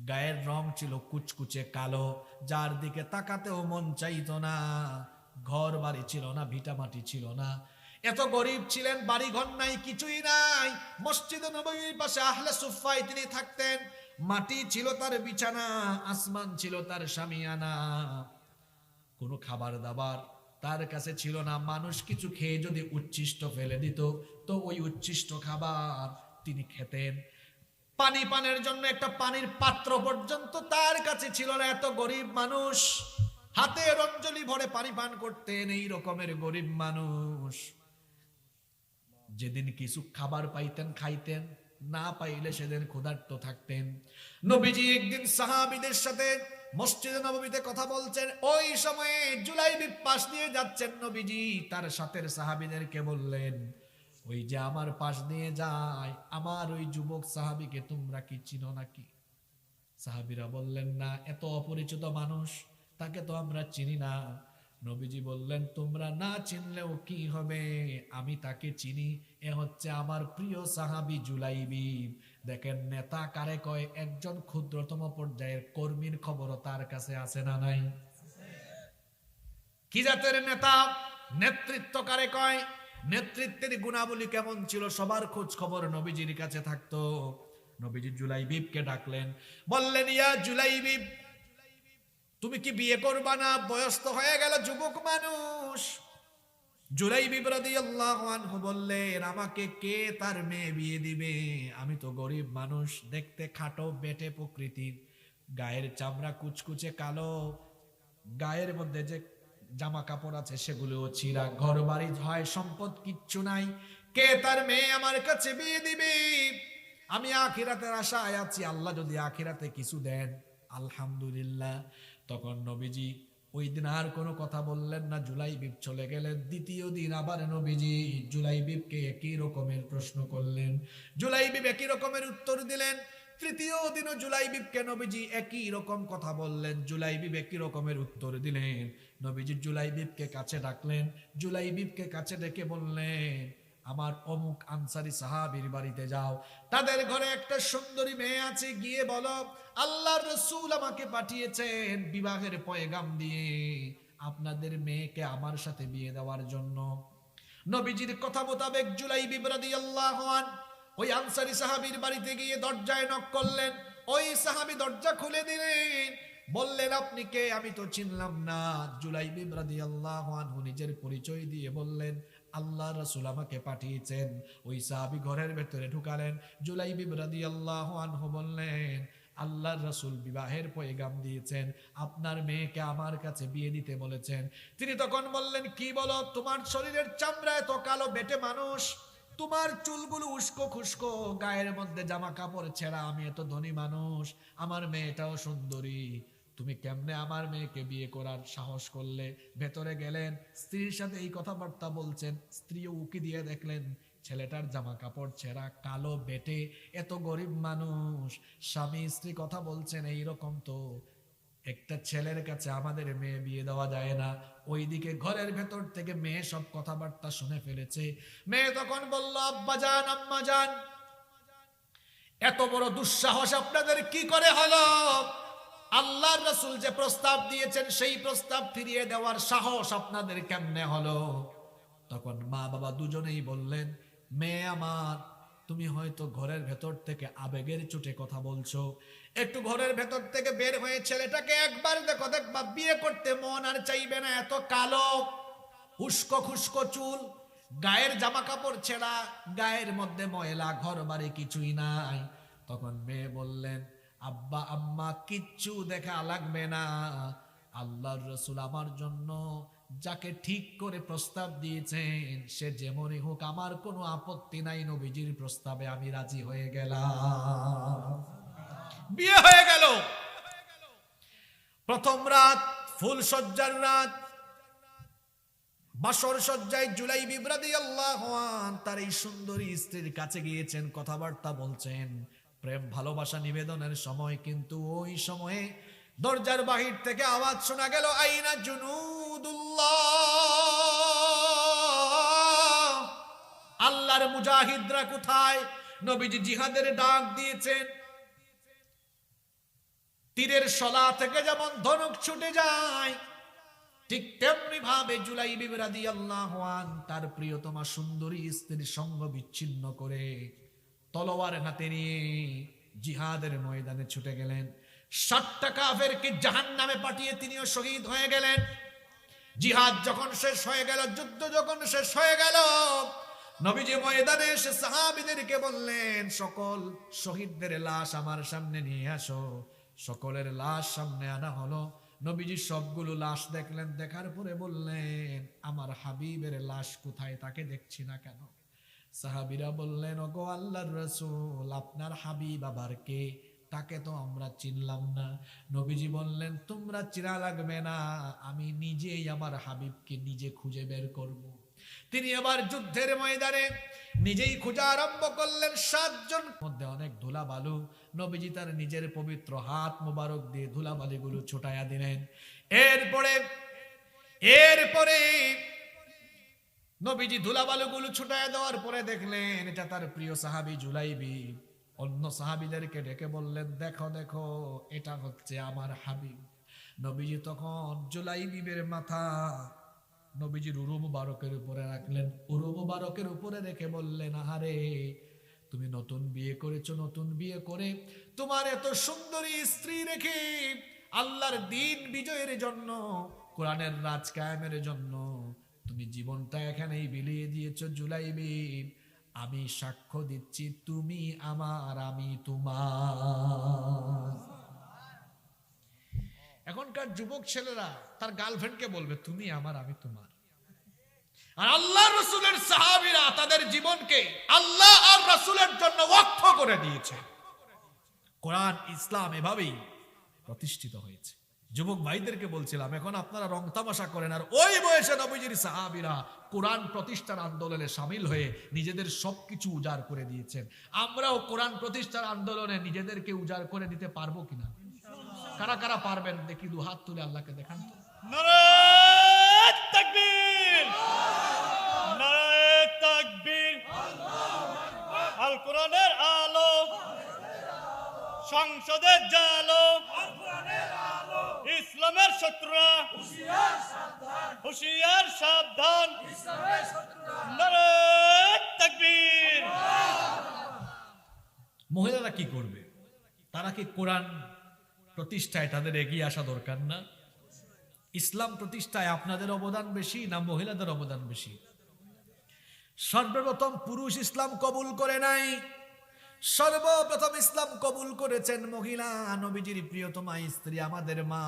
গায়ের রং ছিল কুচকুচে কালো, যার দিকে তাকাতেও মন চাইতো না। ঘর বাড়ি ছিল না, ভিটামাটি ছিল না, এত গরিব ছিলেন, বাড়ি ঘর নাই, কিছুই নাই। মসজিদে নববীর পাশে আহলে সুফায় তিনি থাকতেন। মাটি ছিল তার বিছানা, আসমান ছিল তার শামিয়ানা। কোনো খাবার দাবার তার কাছে ছিল না। মানুষ কিছু খেয়ে যদি উচ্ছিষ্ট ফেলে দিত, তো ওই উচ্ছিষ্ট খাবার তিনি খেতেন। পানি পানের জন্য একটা পানির পাত্র পর্যন্ত তার কাছে ছিল না। এত গরিব মানুষ, হাতে রঞ্জলি ভরে পানি পান করতেন, এই রকমের গরিব মানুষ। যেদিন কিছু খাবার পাইতেন খাইতেন, না পাইলে সেদিন ক্ষুধার্ত থাকতেন। নবীজি একদিন সাহাবীদের সাথে মসজিদে নববীতে কথা বলছেন, ওই সময়ে জুলাইবি পাশ দিয়ে যাচ্ছেন। নবীজি তার সাথের সাহাবীদেরকে বললেন, ওই যে আমার পাশ দিয়ে যায় আমার ওই যুবক সাহাবীকে তোমরা কি চিনো নাকি? সাহাবীরা বললেন, না, এত অপরিচিত মানুষ, তাকে তো আমরা চিনি না। নবীজি বললেন, তোমরা না চিনলেও কি হবে, আমি তাকে চিনি। এ হচ্ছে আমার প্রিয় সাহাবী জুলাইবি। দেখেন, নেতা কারে কয়? একজন ক্ষুদ্রতম পর্যায়ের কর্মীর খবরও তার কাছে আছে না নাই? কি জাতের নেতা? নেতৃত্ব কারে কয়? নেতৃত্বের গুণাবলী কেমন ছিল সবার খোঁজ খবর নবীজির কাছে থাকতো। নবীজি জুলাইবিবকে ডাকলেন, বললেন, ইয়া জুলাইবিব, তুমি কি বিয়ে করবা না? বয়স তো হয়ে গেল, যুবক মানুষ। জুলাইবিব রাদিয়াল্লাহু আনহু বললেন, আমাকে কে তার মেয়ে বিয়ে দিবে? আমি তো গরিব মানুষ, দেখতে খাটো, বেটে প্রকৃতির, গায়ের চামড়া কুচকুচে কালো, গায়ের মধ্যে যে জামা কাপড় আছে সেগুলোও ছিঁড়া, ঘর বাড়ি হয় সম্পদ কিচ্ছু নাই, কে তার মেয়ে আমার কাছে বিয়ে দিবে? আমি আখিরাতের আশায় আছি, আল্লাহ যদি আখিরাতে কিছু দেন আলহামদুলিল্লাহ। তখন নবীজি ওই দিন আর কোনো কথা বললেন না, জুলাইবিব চলে গেলেন। দ্বিতীয় দিন আবার নবীজি জুলাইবিবকে একই রকমের প্রশ্ন করলেন, জুলাইবিব একই রকমের উত্তর দিলেন। তৃতীয় দিনও জুলাইবিবকে নবীজি একই রকম কথা বললেন, জুলাইবিব একই রকমের উত্তর দিলেন। নবীজি জুলাইবিবকে কাছে ডাকলেন, জুলাইবিবকে কাছে ডেকে বললেন, আমার অমুক আনসারী সাহাবীর বাড়িতে যাও, তাদের ঘরে একটা সুন্দরী মেয়ে আছে, গিয়ে বলো আল্লাহর রাসূল আমাকে পাঠিয়েছেন বিবাহের পয়গাম দিয়ে আপনাদের মেয়েকে আমার সাথে বিয়ে দেওয়ার জন্য। নবীজির কথা মোতাবেক জুলাইবিব রাদিয়াল্লাহু আনহু ওই আনসারী সাহাবীর বাড়িতে গিয়ে দরজায় নক করলেন। ওই সাহাবী দরজা খুলে দিলেন, বললেন, আপনি কে? আমি তো চিনলাম না। জুলাইবিব রাদিয়াল্লাহু আনহু নিজের পরিচয় দিয়ে বললেন, আল্লাহর রাসূল আমাকে পাঠিয়েছেন। ওই সাহাবী ঘরের ভেতরে ঢুকালেন। জুলাইবিব রাদিয়াল্লাহু আনহু বললেন, আল্লাহর রাসূল বিবাহের পয়গাম দিয়েছেন, আপনার মেয়েকে আমার কাছে বিয়ে দিতে বলেছেন। তিনি তখন বললেন, কি বলো? তোমার শরীরের চামড়া এত কালো, বেটে মানুষ, তোমার চুলগুলো উস্কো খুস্কো, গায়ের মধ্যে জামা কাপড় ছেঁড়া, আমি এত ধনী মানুষ, আমার মেয়েটাও সুন্দরী, তুমি কেমনে আমার মেয়েকে বিয়ে করার সাহস করলে? ভেতরে গেলেন, স্ত্রীর সাথে এই কথাবার্তা বলছেন। স্ত্রীও উকি দিয়ে দেখলেন ছেলেটার জামা কাপড় ছেঁড়া, কালো, বেটে, এত গরিব মানুষ, স্বামী স্ত্রী কথা বলছেন, এইরকম তো একটা ছেলের কাছে আমাদের মেয়ে বিয়ে দেওয়া যায় না। ওইদিকে ঘরের ভেতর থেকে মেয়ে সব কথাবার্তা শুনে ফেলেছে। মেয়ে তখন বলল, আব্বা জান, আম্মা জান, এত বড় দুঃসাহস আপনাদের কি করে হলো? আল্লাহর রাসূল যে প্রস্তাব দিয়েছেন সেই প্রস্তাব ফিরিয়ে দেওয়ার সাহস আপনাদের কেমনে হলো? তখন মা বাবা দুজনেই বললেন, মেয়ে আমার, তুমি হয়তো ঘরের ভেতর থেকে আবেগের চোটে কথা বলছো, একটু ঘরের ভেতর থেকে বের হয়ে ছেলেটাকে একবার দেখো, দেখবা বিয়ে করতে মন আর চাইবে না। এত কালো, উস্কো খুস্কো চুল, গায়ের জামা কাপড় ছেঁড়া, গায়ের মধ্যে ময়লা, ঘর বাড়ি কিছুই নাই। তখন মেয়ে বললেন, আব্বা আম্মা, কিচ্ছু দেখা লাগবে না, আল্লাহর রাসূল আমার জন্য যাকে ঠিক করে প্রস্তাব দিয়েছেন সে যেমনই হোক আমার কোনো আপত্তি নাই, নবীজির প্রস্তাবে আমি রাজি হয়ে গেলাম। বিয়ে হয়ে গেল। প্রথম রাত, ফুল সজ্জার রাত, বাসর সজ্জায় জুলাইবিব রাদিয়াল্লাহু আনহু তার এই সুন্দরী স্ত্রীর কাছে গিয়েছেন, কথাবার্তা বলছেন, প্রেম ভালোবাসা নিবেদনের সময়। কিন্তু ওই সময়ে দরজার বাহির থেকে আওয়াজ শোনা গেল, আইনা জুনুদুল্লাহ, আল্লাহ আল্লাহর মুজাহিদরা কোথায়? নবীজি জিহাদের ডাক দিয়েছেন। তীরের শলা থেকে যেমন ধনুক ছুটে যায়, ঠিক তেমনি ভাবে জুলাইবি রাদিয়াল্লাহু আনহু তার প্রিয়তমা সুন্দরী স্ত্রীর সঙ্গ বিচ্ছিন্ন করে তলোয়ার হাতে নিয়ে জিহাদের ময়দানে ছুটে গেলেন। 60টা কাফেরকে জাহান্নামে পাঠিয়ে তিনিও শহীদ হয়ে গেলেন। জিহাদ যখন শেষ হয়ে গেল, যুদ্ধ যখন শেষ হয়ে গেল, নবীজি ময়দানে এসে সাহাবীদেরকে বললেন, সকল শহীদদের লাশ আমার সামনে নিয়ে আসো। সকলের লাশ সামনে আনা হলো। নবীজি সবগুলো লাশ দেখলেন, দেখার পরে বললেন, আমার হাবিবের লাশ কোথায়? তাকে দেখছি না কেন? সাহাবীরা বললেন, ওগো আল্লাহর রাসূল, আপনার হাবিব আবার কে? তাকে তো আমরা চিনলাম না। নবীজি বললেন, তোমরা চিনা লাগবে না, আমি নিজেই আমার হাবিবকে নিজে খুঁজে বের করব। তিনি আবার যুদ্ধের ময়দানে নিজেই খোঁজা আরম্ভ করলেন। 7 জন মধ্যে অনেক ধুলাবালু। নবীজি তার নিজের পবিত্র হাত মোবারক দিয়ে ধুলাবালিগুলো ছোটায়া দিলেন। এরপরে নবীজি ধুলাবালুগুলো ছুটায়া দেওয়ার পরে দেখলেন এটা তার প্রিয় সাহাবী জুলাইবি। অন্য সাহাবীদেরকে ডেকে বললেন, দেখো দেখো, এটা হচ্ছে আমার হাবিব। নবীজি তখন জুলাইবিবের মাথা নবীজির উরু মুবারকের উপরে রাখলেন। উরু মুবারকের উপরে রেখে বললেন, আহারে, তুমি নতুন বিয়ে করেছো, নতুন বিয়ে করে তোমার এত সুন্দরী স্ত্রী রেখে আল্লাহর দ্বীন বিজয়ের জন্য, কোরআনের রাজ কায়েমের জন্য তুমি জীবনটা এখানেই বিলিয়ে দিয়েছো জুলাইবি। আমি সাক্ষ্য দিচ্ছি, তুমি আমার, আমি তোমার। এখনকার যুবক ছেলেরা তার গার্লফ্রেন্ডকে বলবে, তুমি আমার, আমি তোমার। আর আল্লাহ রাসূলের সাহাবীরা তাদের জীবনকে আল্লাহ আর রাসূলের জন্য ওয়াকফ করে দিয়েছে। কোরআন ইসলাম এভাবেই প্রতিষ্ঠিত হয়েছে। যুবক ভাইদেরকে বলছিলাম, এখন আপনারা রং তামাশা করেন, আর ওই বয়সে নবীজির সাহাবীরা কোরআন প্রতিষ্ঠার আন্দোলনে শামিল হয়ে নিজেদের সবকিছু উজাড় করে দিয়েছেন। আমরাও কোরআন প্রতিষ্ঠার আন্দোলনে নিজেদেরকে উজাড় করে দিতে পারবো কিনা? কারা কারা পারবেন দেখি, দু হাত তুলে আল্লাহকে দেখান তো। নারায়ে তাকবীর, নারায়ে তাকবীর। আল কোরআনের আলো, সংসদের জালো, ইসলামের শত্রুরা হুঁশিয়ার সাবধান। নারায়ে তাকবীর। মহিলারা কি করবে? তারা কি কোরআন প্রতিষ্ঠায় তাদের এগিয়ে আসা দরকার না? ইসলাম প্রতিষ্ঠায় আপনাদের অবদান বেশি না মহিলাদের অবদান বেশি? সর্বপ্রথম পুরুষ ইসলাম কবুল করে নাই, সর্বপ্রথম ইসলাম কবুল করেছেন মহিলা, নবীজির প্রিয়তমা স্ত্রী, আমাদের মা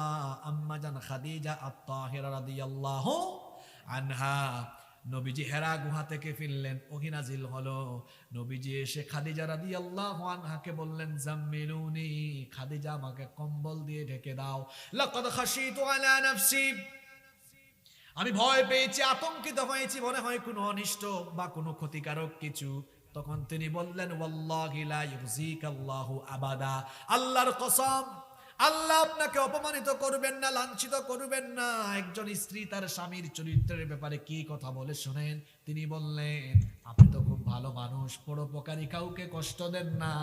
আম্মা জান খাদিজা আত-তাহিরা রাদিয়াল্লাহু আনহা। নবীজি হেরা গুহা থেকে ফিরলেন, ওহী নাজিল হলো। নবীজি এসে খাদিজা রাদিয়াল্লাহু আনহাকে বললেন, জাম্মিলুনি, খাদিজা আমাকে কম্বল দিয়ে ঢেকে দাও। লাকাদ খাশিতু আলা নাফসি, আমি ভয় পেয়েছি, আতঙ্কিত হয়েছি, মনে হয় কোনো অনিষ্ট বা কোনো ক্ষতিকারক কিছু। তখন তিনি বললেন, ওয়াল্লাহি লা ইউযিকাল্লাহু আবাদা, আল্লাহর কসম, আল্লাহ আপনাকে অপমানিত করবেন না, লাঞ্ছিত করবেন না। একজন স্ত্রী তার স্বামীর চরিত্রের ব্যাপারে কি কথা বলে শোনেন। তিনি বললেন, আপনি তো খুব ভালো মানুষ, পরোপকারী, কাউকে কষ্ট দেন না,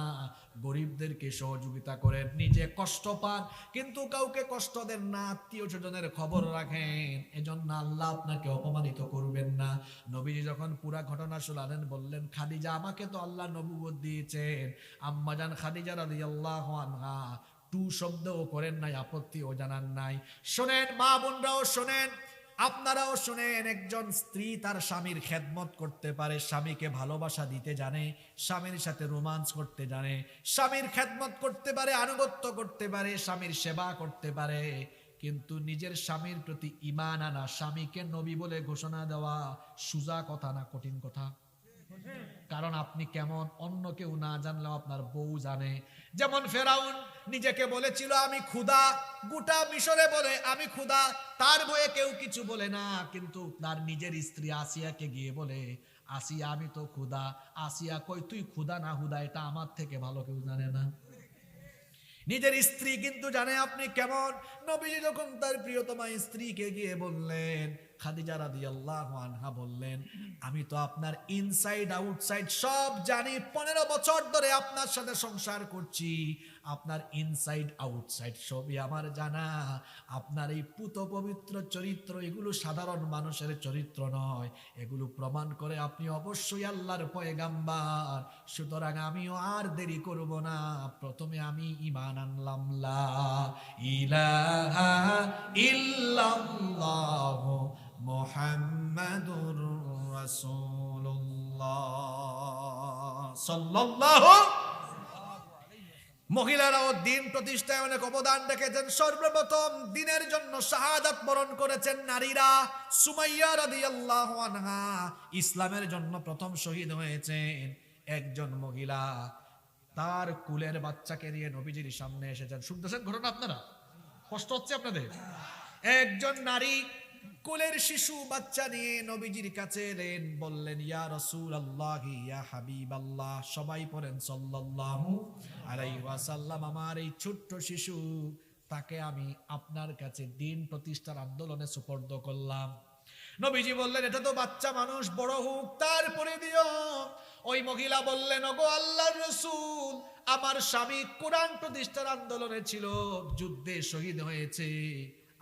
গরিবদেরকে সহযোগিতা করেন, নিজে কষ্ট পান কিন্তু কাউকে কষ্ট দেন না, আত্মীয় স্বজনের খবর রাখেন, এজন্য আল্লাহ আপনাকে অপমানিত করবেন না। নবীজি যখন পুরা ঘটনা শুনালেন, বললেন, খাদিজা, আমাকে তো আল্লাহ নবুয়ত দিয়েছেন। আম্মাজান খাদিজা রাদিয়াল্লাহু আনহা টু শব্দও করেন নাই, আপত্তিও জানান নাই। শোনেন মা বোনরাও শোনেন, আপনারাও শোনেন, একজন স্ত্রী তার স্বামীর খেদমত করতে পারে, স্বামীকে ভালোবাসা দিতে জানে, স্বামীর সাথে রোমান্স করতে জানে, স্বামীর খেদমত করতে পারে, আনুগত্য করতে পারে, স্বামীর সেবা করতে পারে, কিন্তু নিজের স্বামীর প্রতি ঈমান আনা, স্বামীকে নবী বলে ঘোষণা দেওয়া সোজা কথা না কঠিন কথা? কারণ আপনি কেমন অন্য কেউ না জানলেও আপনার বউ জানে। যেমন ফেরাউন নিজেকে বলেছিল আমি ক্ষুধা, গোটা মিশরে বলে আমি ক্ষুধা, তার বয়ে কেউ কিছু বলে না, কিন্তু তার নিজের স্ত্রী আসিয়াকে গিয়ে বলে, আসিয়া আমি তো ক্ষুধা। আসিয়া কই, তুই ক্ষুধা না হুদা এটা আমার থেকে ভালো কেউ জানে না। নিজের স্ত্রী কিন্তু জানে আপনি কেমন। নবীজি যখন তার প্রিয়তমা স্ত্রীকে গিয়ে বললেন, খাদিজা রাদিয়াল্লাহু আনহা বললেন, আমি তো আপনার ইনসাইড আউটসাইড সব জানি, 15 বছর ধরে আপনার সাথে সংসার করছি, আপনার ইনসাইড আউটসাইড সবই আমার জানা। আপনার এই পুত পবিত্র চরিত্র, এগুলো সাধারণ মানুষের চরিত্র নয়, এগুলো প্রমাণ করে আপনি অবশ্যই আল্লাহর পয়গাম্বার। সুতরাং আমিও আর দেরি করব না, প্রথমে আমি ঈমান আনলাম, লা ইলাহা ইল্লাল্লাহ মুহাম্মাদুর রাসূলুল্লাহ সাল্লাল্লাহু। মহিলারাও দিন প্রতিষ্ঠায় অনেক অবদান রেখেছেন। সর্বপ্রথম দিনের জন্য শাহাদাত বরণ করেছেন নারীরা। সুমাইয়া রাদিয়াল্লাহু আনহা ইসলামের জন্য প্রথম শহীদ হয়েছেন। একজন মহিলা তার কুলের বাচ্চাকে নিয়ে নবীজির সামনে এসেছেন। শুনতেছেন ঘটনা আপনারা? কষ্ট হচ্ছে আপনাদের? একজন নারী কোলের শিশু বাচ্চা নিয়ে নবীজির কাছে এলেন, বললেন, ইয়া রাসূলুল্লাহ, ইয়া হাবিবাল্লাহ, সবাই পড়েন সাল্লাল্লাহু আলাইহি ওয়াসাল্লাম, আমার এই ছোট্ট শিশু, তাকে আমি আপনার কাছে দিন প্রতিষ্ঠার আন্দোলনে সুপর্দ করলাম। নবীজি বললেন, এটা তো বাচ্চা মানুষ, বড় হোক তারপরে দিও। ওই মহিলা বললেন, ওগো আল্লাহর রাসূল, আমার স্বামী কোরআন প্রতিষ্ঠার আন্দোলনে ছিল, যুদ্ধে শহীদ হয়েছে,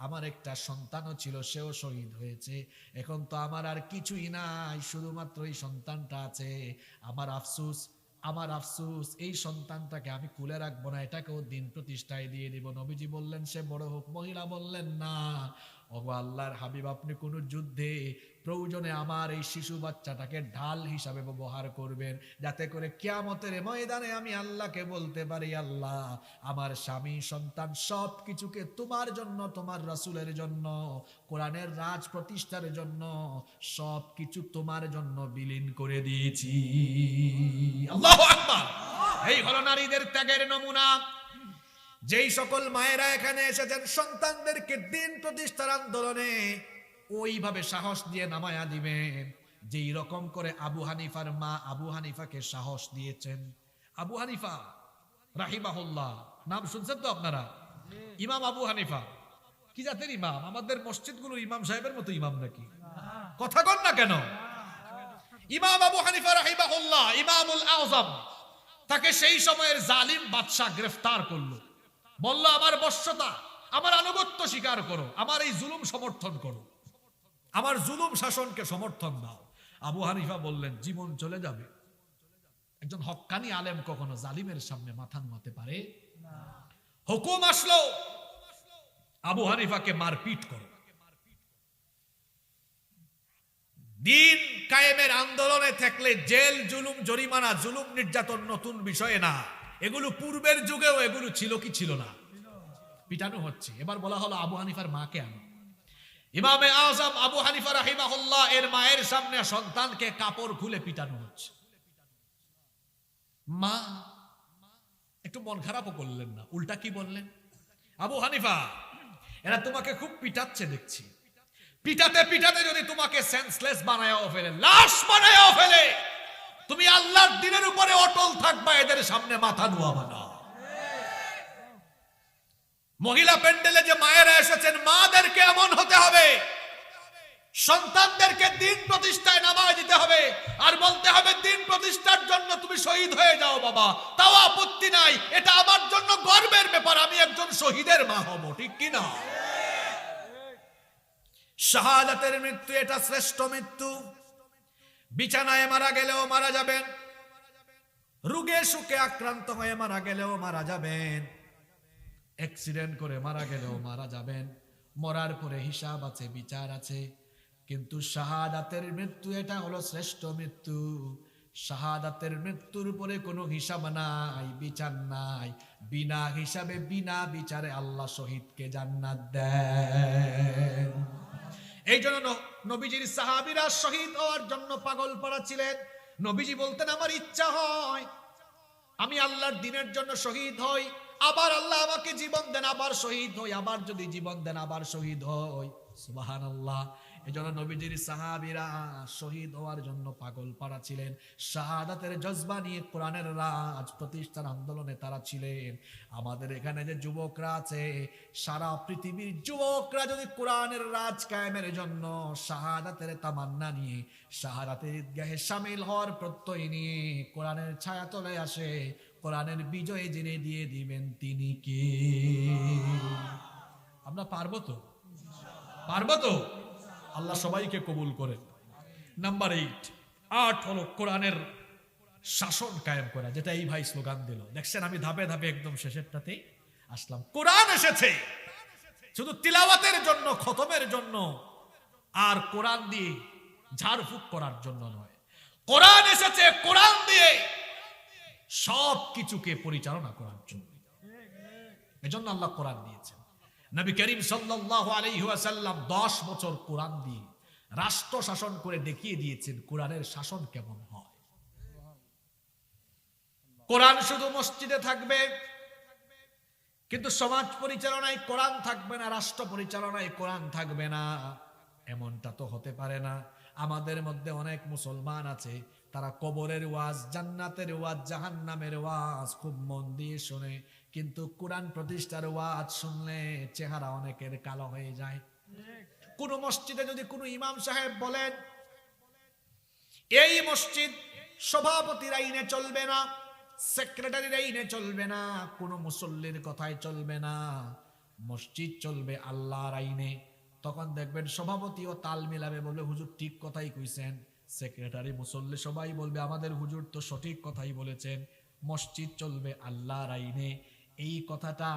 আমার একটা সন্তানও ছিল, সেও শহীদ হয়েছে, এখন তো আমার আর কিছুই নাই, শুধুমাত্র এই সন্তানটা আছে। আমার আফসোস, এই সন্তানটাকে আমি কুলে রাখবো না, এটাকেও দিন প্রতিষ্ঠায় দিয়ে দিব। নবীজি বললেন, সে বড় হোক। মহিলা বললেন, না ওগো আল্লাহর হাবিব, আপনি কোন যুদ্ধে প্রয়োজনে আমার এই শিশু বাচ্চাটাকে ঢাল হিসাবে ব্যবহার করবেন, যাতে করে কিয়ামতের ময়দানে আমি আল্লাহকে বলতে পারি, আল্লাহ, আমার স্বামী সন্তান সব কিছুকে তোমার জন্য, তোমার রাসূলের জন্য, কোরআনের রাজ প্রতিষ্ঠার জন্য সব কিছু তোমার জন্য বিলীন করে দিয়েছি। আল্লাহু আকবার। এই হলো নারীদের ত্যাগের নমুনা। যেই সকল মায়েরা এখানে এসেছেন সন্তানদেরকে দিন প্রতিষ্ঠার আন্দোলনে ওইভাবে সাহস দিয়ে নামায়া দিবেন, যেই রকম করে আবু হানিফার মা আবু হানিফাকে সাহস দিয়েছেন। আবু হানিফা রাহিমাহুল্লাহ, নাম শুনছেন তো আপনারা? ইমাম আবু হানিফা কি জাতের ইমাম? আমাদের মসজিদগুলো ইমাম সাহেবের মতো ইমাম নাকি? কথা কন না কেন? ইমাম আবু হানিফা রাহিমাহুল্লাহ, ইমামুল আযম, তাকে সেই সময়ের জালিম বাদশা গ্রেফতার করলো, বলল, আমার বশ্যতা, আমার আনুগত্য স্বীকার করো, আমার এই জুলুম সমর্থন করো, আমার জুলুম শাসনকে সমর্থন দাও। আবু হানিফা বললেন, জীবন চলে যাবে, একজন হক্কানি আলেম কখনো জালিমের সামনে মাথা নোয়াতে পারে না। হুকুম আসলো, আবু হানিফাকে মারপিট করো। দিন কায়েমের আন্দোলনে থাকলে জেল, জুলুম, জরিমানা, জুলুম, নির্যাতন নতুন বিষয় না, এগুলো পূর্বের যুগেও এগুলো ছিল কি ছিল না? পিটানো হচ্ছে। এবার বলা হলো আবু হানিফার মাকে আনো। ইমামে আযম আবু হানিফা রাহিমাহুল্লাহ এর মায়ের সামনে সন্তানকে কাপড় খুলে পিটানো হচ্ছে। মা একটু মন খারাপও করলেন না, উল্টা কি বললেন, আবু হানিফা, এরা তোমাকে খুব পিটাচ্ছে দেখছি, পিটাতে পিটাতে যদি তোমাকে সেন্সলেস বানায়াও ফেলে, লাশ বানায়াও ফেলে, তুমি আল্লাহর দ্বীনের উপরে অটল থাকবা, এদের সামনে মাথা নোয়াবা না। মহিলা প্যান্ডেলে যে মায়েরা এসেছেন, মাদেরকে এমন হতে হবে, সন্তানদেরকে দিন প্রতিষ্ঠায় নামায় দিতে হবে, আর বলতে হবে, দিন প্রতিষ্ঠার জন্য তুমি শহীদ হয়ে যাও বাবা, তাও আপত্তি নাই, এটা আমার জন্য গর্বের ব্যাপার, আমি একজন শহীদের মা হব, ঠিক কিনা? শাহাদাতের মৃত্যু, এটা শ্রেষ্ঠ মৃত্যু। বিছানায় মারা গেলেও মারা যাবেন, রোগে সুখে আক্রান্ত হয়ে মারা গেলেও মারা যাবেন, অ্যাক্সিডেন্ট করে মারা গেলেও মারা যাবেন, মরার পরে হিসাব আছে, বিচার আছে। কিন্তু শাহাদাতের মৃত্যু, এটা হলো শ্রেষ্ঠ মৃত্যু। শাহাদাতের মৃত্যুর পরে কোনো হিসাব নাই, বিচার নাই, বিনা হিসাবে বিনা বিচারে আল্লাহ শহীদকে জান্নাত দেন। এই জন্য নবীজির সাহাবীরা শহীদ হওয়ার জন্য পাগল পাড়া ছিলেন। নবীজি বলতেন, আমার ইচ্ছা হয় আমি আল্লাহর দ্বীনের জন্য শহীদ হই, আবার আল্লাহ আমাকে জীবন দেন, আবার শহীদ হই, আবার যদি জীবন দেন আবার শহীদ হই। সুবহানাল্লাহ। এজন্য নবীজির সাহাবীরা শহীদ হওয়ার জন্য পাগল পাড়া ছিলেন, শাহাদাতের জজবা নিয়ে কোরআনের রাজ প্রতিষ্ঠার আন্দোলনে তারা ছিলেন। আমাদের এখানে যে যুবকরা আছে, সারা পৃথিবীর যুবকরা যদি কোরআনের রাজ কায়েমের জন্য শাহাদাতের তামান্না নিয়ে শাহাদাতের ঈদগাহে শামিল হওয়ার প্রত্যয় নিয়ে কোরআনের ছায়া তলে আসে, কোরআনের বিজয় যিনি দিয়ে দিবেন তিনি কে? আমরা পারবো তো? পারবো তো? আল্লাহ সবাইকে কবুল করে। নাম্বার 8 হলো কোরআনের শাসন কায়েম করা, যেটা এই ভাই স্লোগান দিল। দেখছেন আমি ধাপে ধাপে একদম শেষেরটাতেই আসলাম। কোরআন এসেছে শুধু তিলাওয়াতের জন্য, খতমের জন্য, আর কোরআন দিয়ে ঝাড়ফুঁক করার জন্য নয়। কোরআন এসেছে কোরআন দিয়ে সব কিছুকে পরিচালনা করার জন্য। এজন্য আল্লাহ কোরআন দিয়েছেন। নবী করিম সাল্লাল্লাহু আলাইহি ওয়াসাল্লাম 10 বছর কোরআন দিয়ে রাষ্ট্র শাসন করে দেখিয়ে দিয়েছেন কোরআনের শাসন কেমন হয়। কোরআন শুধু মসজিদে থাকবে, কিন্তু সমাজ পরিচালনায় কোরআন থাকবে না, রাষ্ট্র পরিচালনায় কোরআন থাকবে না, এমনটা তো হতে পারে না। আমাদের মধ্যে অনেক মুসলমান আছে, তারা কবরের ওয়াজ, জান্নাতের ওয়াজ, জাহান্নামের ওয়াজ খুব মন দিয়ে শোনে, কিন্তু কোরআন প্রতিষ্ঠার ওয়াজ শুনলে চেহারা অনেকের কালো হয়ে যায়। কোন মসজিদে যদি কোনো ইমাম সাহেব বলেন এই মসজিদ সভাপতির আইনে চলবে না, সেক্রেটারির আইনে চলবে না, কোন মুসল্লির কথায় চলবে না, মসজিদ চলবে আল্লাহর আইনে, তখন দেখবেন সভাপতিও তাল মিলাবে, বলবে হুজুর ঠিক কথাই কইছেন। সেক্রেটারি, মুসল্লি সবাই বলবে আমাদের হুজুর তো সঠিক কথাই বলেছেন, মসজিদ চলবে আল্লাহর আইনে। এই কথাটা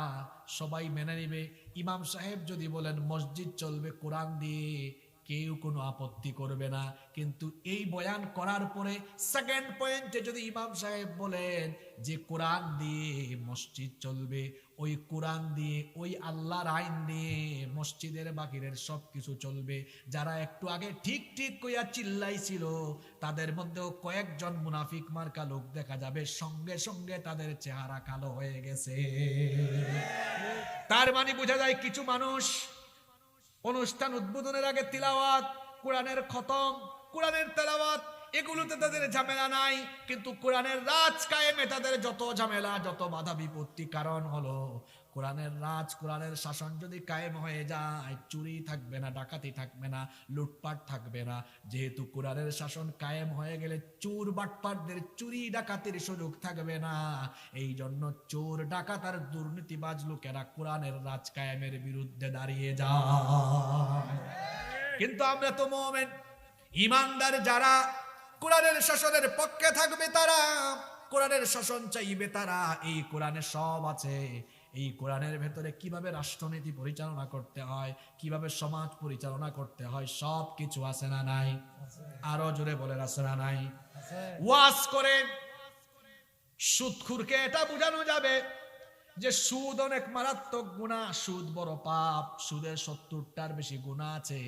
সবাই মেনে নেবে। ইমাম সাহেব যদি বলেন মসজিদ চলবে কোরআন দিয়ে, কেউ কোনো আপত্তি করবে না। কিন্তু এই বয়ান করার পরে সেকেন্ড পয়েন্টে যদি ইমাম সাহেব বলেন যে কোরআন দিয়ে মসজিদ চলবে, ওই কোরআন দিয়ে, ওই আল্লাহর আইন দিয়ে মসজিদের বাকিরের সব কিছু চলবে, যারা একটু আগে ঠিক ঠিক কইয়া চিল্লাইছিল তাদের মধ্যেও কয়েকজন মুনাফিক মার্কা লোক দেখা যাবে, সঙ্গে সঙ্গে তাদের চেহারা কালো হয়ে গেছে। তার মানে বোঝা যায় কিছু মানুষ অনুষ্ঠান উদ্বোধনের আগে তিলাওয়াত, কোরআনের খতম, কোরআনের তেলাওয়াত, এগুলোতে তাদের ঝামেলা নাই, কিন্তু কোরআনের রাজ কায়েমে তাদের যত ঝামেলা, যত বাধা বিপত্তি। কারণ হলো কোরআনের রাজ, কোরআনের শাসন যদি কায়েম হয়ে যায়, চুরি থাকবে না, ডাকাতি থাকবে না, লুটপাট থাকবে না। যেহেতু কোরআনের শাসন কায়েম হয়ে গেলে চোর বাটপাটদের চুরি ডাকাতির সুযোগ থাকবে না। এই জন্য চোর, ডাকাত আর দুর্নীতিবাজ লোকেরা কোরআনের রাজ কায়েমের বিরুদ্ধে দাঁড়িয়ে যায়। কিন্তু আমরা তো মুমিন, ঈমানদার যারা কোরআনের শাসনের পক্ষে থাকবে, তারা কোরআনের শাসন চাইবে, তারা এই কোরআনে সব আছে। এই কোরআনের ভেতরে কিভাবে রাষ্ট্রনীতি পরিচালনা করতে হয়, কিভাবে সমাজ পরিচালনা করতে হয়, সব কিছু আছে না নাই? আরো জোরে বলেন আছে না নাই? ওয়াজ করে সুদখুরকে এটা বোঝানো যাবে যে সুদ অনেক মারাত্মক গুনাহ, সুদ বড় পাপ, সুদের 70টার বেশি গুনাহ আছে।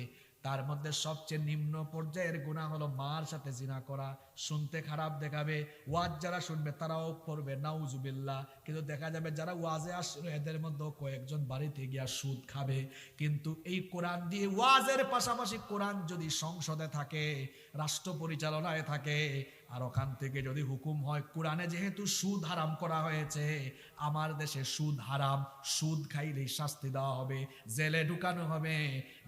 তার মধ্যে সবচেয়ে নিম্ন পর্যায়ের গুনাহ হলো মার সাথে জিনা করা। শুনতে খারাপ দেখাবে, ওয়াজ যারা শুনবে তারাও করবে নাউজুবিল্লাহ, কিন্তু দেখা যাবে যারা ওয়াজে আসবে এদের মধ্যে কয়েকজন বাড়িতে গিয়া সুদ খাবে। কিন্তু এই কোরআন দিয়ে ওয়াজের পাশাপাশি কোরআন যদি সংসদে থাকে, রাষ্ট্র পরিচালনায় থাকে, আর ওখান থেকে যদি হুকুম হয়, কোরআনে যেহেতু সুদ হারাম করা হয়েছে, আমার দেশে সুদ হারাম, সুদ খাইলেই শাস্তি দেওয়া হবে, জেলে ঢুকানো হবে।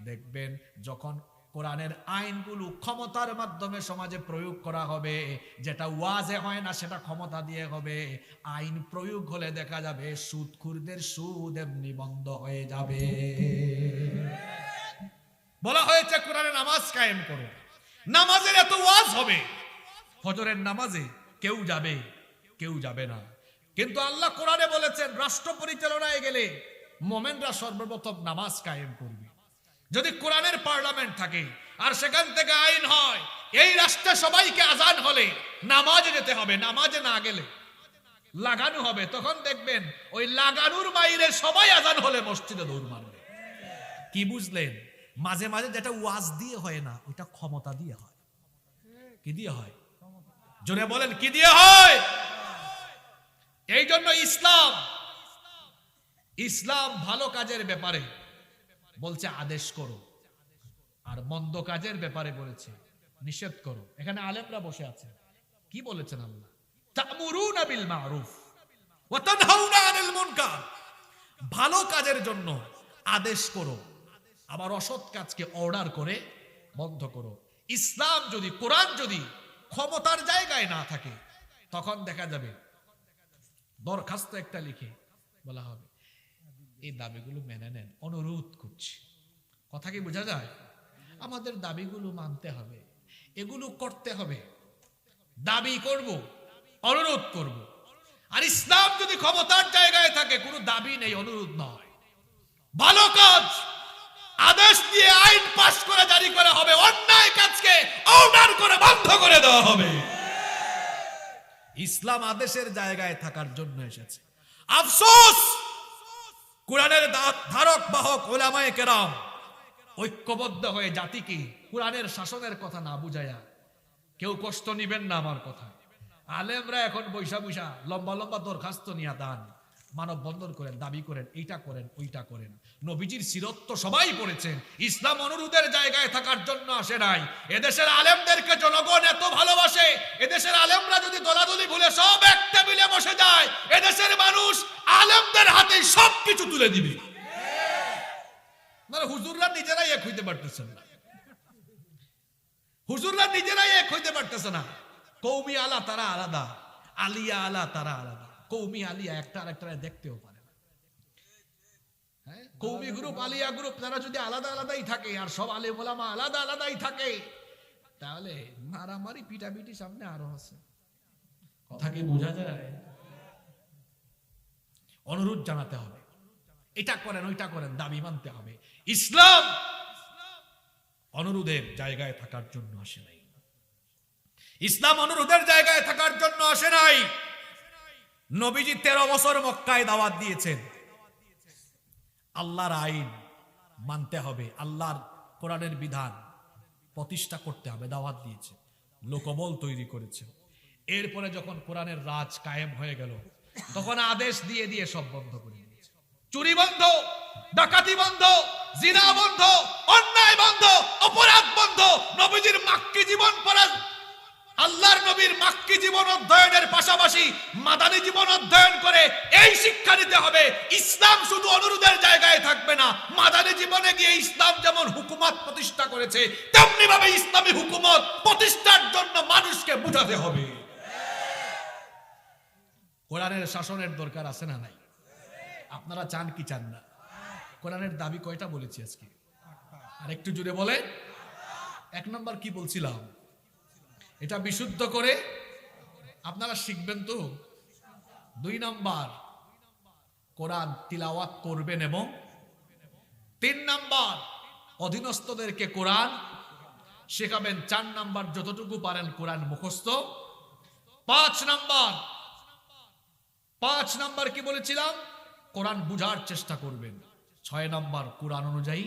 দেখবেন যখন কোরআনের আইনগুলো ক্ষমতার মাধ্যমে সমাজে প্রয়োগ করা হবে, যেটা ওয়াজে হয় না সেটা ক্ষমতা দিয়ে হবে, আইন প্রয়োগ হলে দেখা যাবে সুদখুরদের সুদ এমনি বন্ধ হয়ে যাবে। বলা হয়েছে কোরআনে নামাজ কায়েম করো, নামাজের এত ওয়াজ হবে, ফজরের নামাজে কেউ যাবে কেউ যাবে না। কিন্তু আল্লাহ কোরআনে বলেছেন রাষ্ট্র পরিচালনায় গেলে মোমেনরা সর্বপ্রথম নামাজ কায়েম করবে। যদি কোরআনের পার্লামেন্ট থাকে আর সেখান থেকে আইন হয় এই রাষ্ট্রে সবাইকে আজান হলে নামাজে যেতে হবে, নামাজে না গেলে লাগানো হবে, তখন দেখবেন ওই লাগানোর বাইরে সবাই আজান হলে মসজিদে দৌড় মারবে। কি বুঝলেন? মাঝে মাঝে যেটা ওয়াজ দিয়ে হয় না, ওইটা ক্ষমতা দিয়ে হয়। কি দিয়ে হয়? জোরে বলেন, কি দিয়ে হয়? এই জন্য ইসলাম ভালো কাজের ব্যাপারে বলছে আদেশ করো, আর মন্দ কাজের ব্যাপারে বলেছে নিষেধ করো। এখানে আলেমরা বসে আছেন, কি বলেছেন আল্লাহ? তা'মুরুনা বিল মা'রুফ ওয়া তানহাউনা আনিল মুনকার। ভালো কাজের জন্য আদেশ করো, আবার অসৎ কাজকে অর্ডার করে বন্ধ করো। ইসলাম যদি, কোরআন যদি ক্ষমতার জায়গায় না থাকে, তখন দেখা যাবে দরখাস্ত একটা লিখে বলা হবে এই দাবিগুলো মেনে নেন, অনুরোধ করছি। কথা কি বোঝা যায়? আমাদের দাবিগুলো মানতে হবে, এগুলো করতে হবে, দাবি করব, অনুরোধ করব। আর ইসলাম যদি ক্ষমতার জায়গায় থাকে, কোনো দাবি নেই, অনুরোধ নয়, ভালো কাজ আদেশ দিয়ে আইন পাস করে জারি করা হবে, অন্যায় কাজকে অর্ডার করে বন্ধ করে দেওয়া হবে। ইসলাম আদেশের জায়গায় থাকার জন্য এসেছে। আফসোস, কোরআনের ধারক বাহক উলামায়ে কেরাম ঐক্যবদ্ধ হয়ে জাতিকে কোরআনের শাসনের কথা না বুঝায়া, কেউ কষ্ট নিবেন না আমার কথা, আলেমরা এখন বৈশা বৈশা লম্বা লম্বা দরখাস্ত নিয়ে দান, মানব বন্ধন করেন, দাবি করেন, এইটা করেন, ওইটা করেন। নবীজির সিরত তো সবাই পড়েছেন। ইসলাম অনুরোধের জায়গায় থাকার জন্য আসে নাই। এদেশের আলেমদেরকে জনগণ এত ভালোবাসে, এদেশের আলেমরা যদি দলাদলি ভুলে সব এক টেবিলে বসে যায়, এদেশের মানুষ আলেমদের হাতে সবকিছু তুলে দিবে। মানে হুজুররা নিজেরাই এক হইতে পারতেছেন না, হুজুররা নিজেরাই এক হইতে পারতেছে না। কৌমি আলা তারা আলাদা, আলিয়া আলা তারা আলাদা। কৌমি আলিয়া একটা আরেকটা দেখতেও পারে না। হ্যাঁ, কৌমি গ্রুপ, আলিয়া গ্রুপ, তারা যদি আলাদা আলাদাই থাকে আর সব আলেম ওলামা আলাদা আলাদাই থাকে, তাহলে মারামারি পিটাপিটি সামনে আরো আছে। কথা কি বোঝা যায়? অনুরোধ জানাতে হবে, এটা করেন, ওইটা করেন, দাবি মানতে হবে। ইসলাম অনুরোধের জায়গায় থাকার জন্য আসে নাই। ইসলাম অনুরোধের জায়গায় থাকার জন্য আসে নাই। নবীজি 13 বছর মক্কায় দাওয়াত দিয়েছেন। আল্লাহর আইন মানতে হবে, আল্লাহর কোরআনের বিধান প্রতিষ্ঠা করতে হবে, দাওয়াত দিয়েছে, লোকবল তৈরি করেছে। এরপরে যখন কোরআনের রাজ কায়েম হয়ে গেল, তখন আদেশ দিয়ে দিয়ে সব বন্ধ করে দিয়েছে। চুরি বন্ধ, ডাকাতি বন্ধ, জিনা বন্ধ, অন্যায় বন্ধ, অপরাধ বন্ধ। নবীজির মাক্কি জীবন পড়া, আল্লাহর নবীর মাক্কি জীবন অধ্যয়নের পাশাপাশি মাদানী জীবন অধ্যয়ন করে এই শিক্ষা নিতে হবে, ইসলাম শুধু অনুরোধের জায়গায় থাকবে না। মাদানী জীবনে গিয়ে ইসলাম যেমন হুকুমত প্রতিষ্ঠা করেছে, তেমনি ভাবে ইসলামী হুকুমত প্রতিষ্ঠার জন্য মানুষকে বুঝাতে হবে। কোরআনের শাসনের দরকার আছে না নাই? আপনারা চান কি চান না? কোরআনের দাবি কয়টা বলেছি আজকে? আর একটু জুড়ে বলে। 1 নম্বর কি বলছিলাম? এটা বিশুদ্ধ করে আপনারা শিখবেন তো। 2 নম্বর কোরআন তিলাওয়াত করবেন, এবং 3 নম্বর অধীনস্থদেরকে কোরআন শেখাবেন। 4 নম্বর যতটুকু পারেন কোরআন মুখস্থ। 5 নম্বর কি বলেছিলাম? কোরআন বুঝার চেষ্টা করবেন। 6 নম্বর কোরআন অনুযায়ী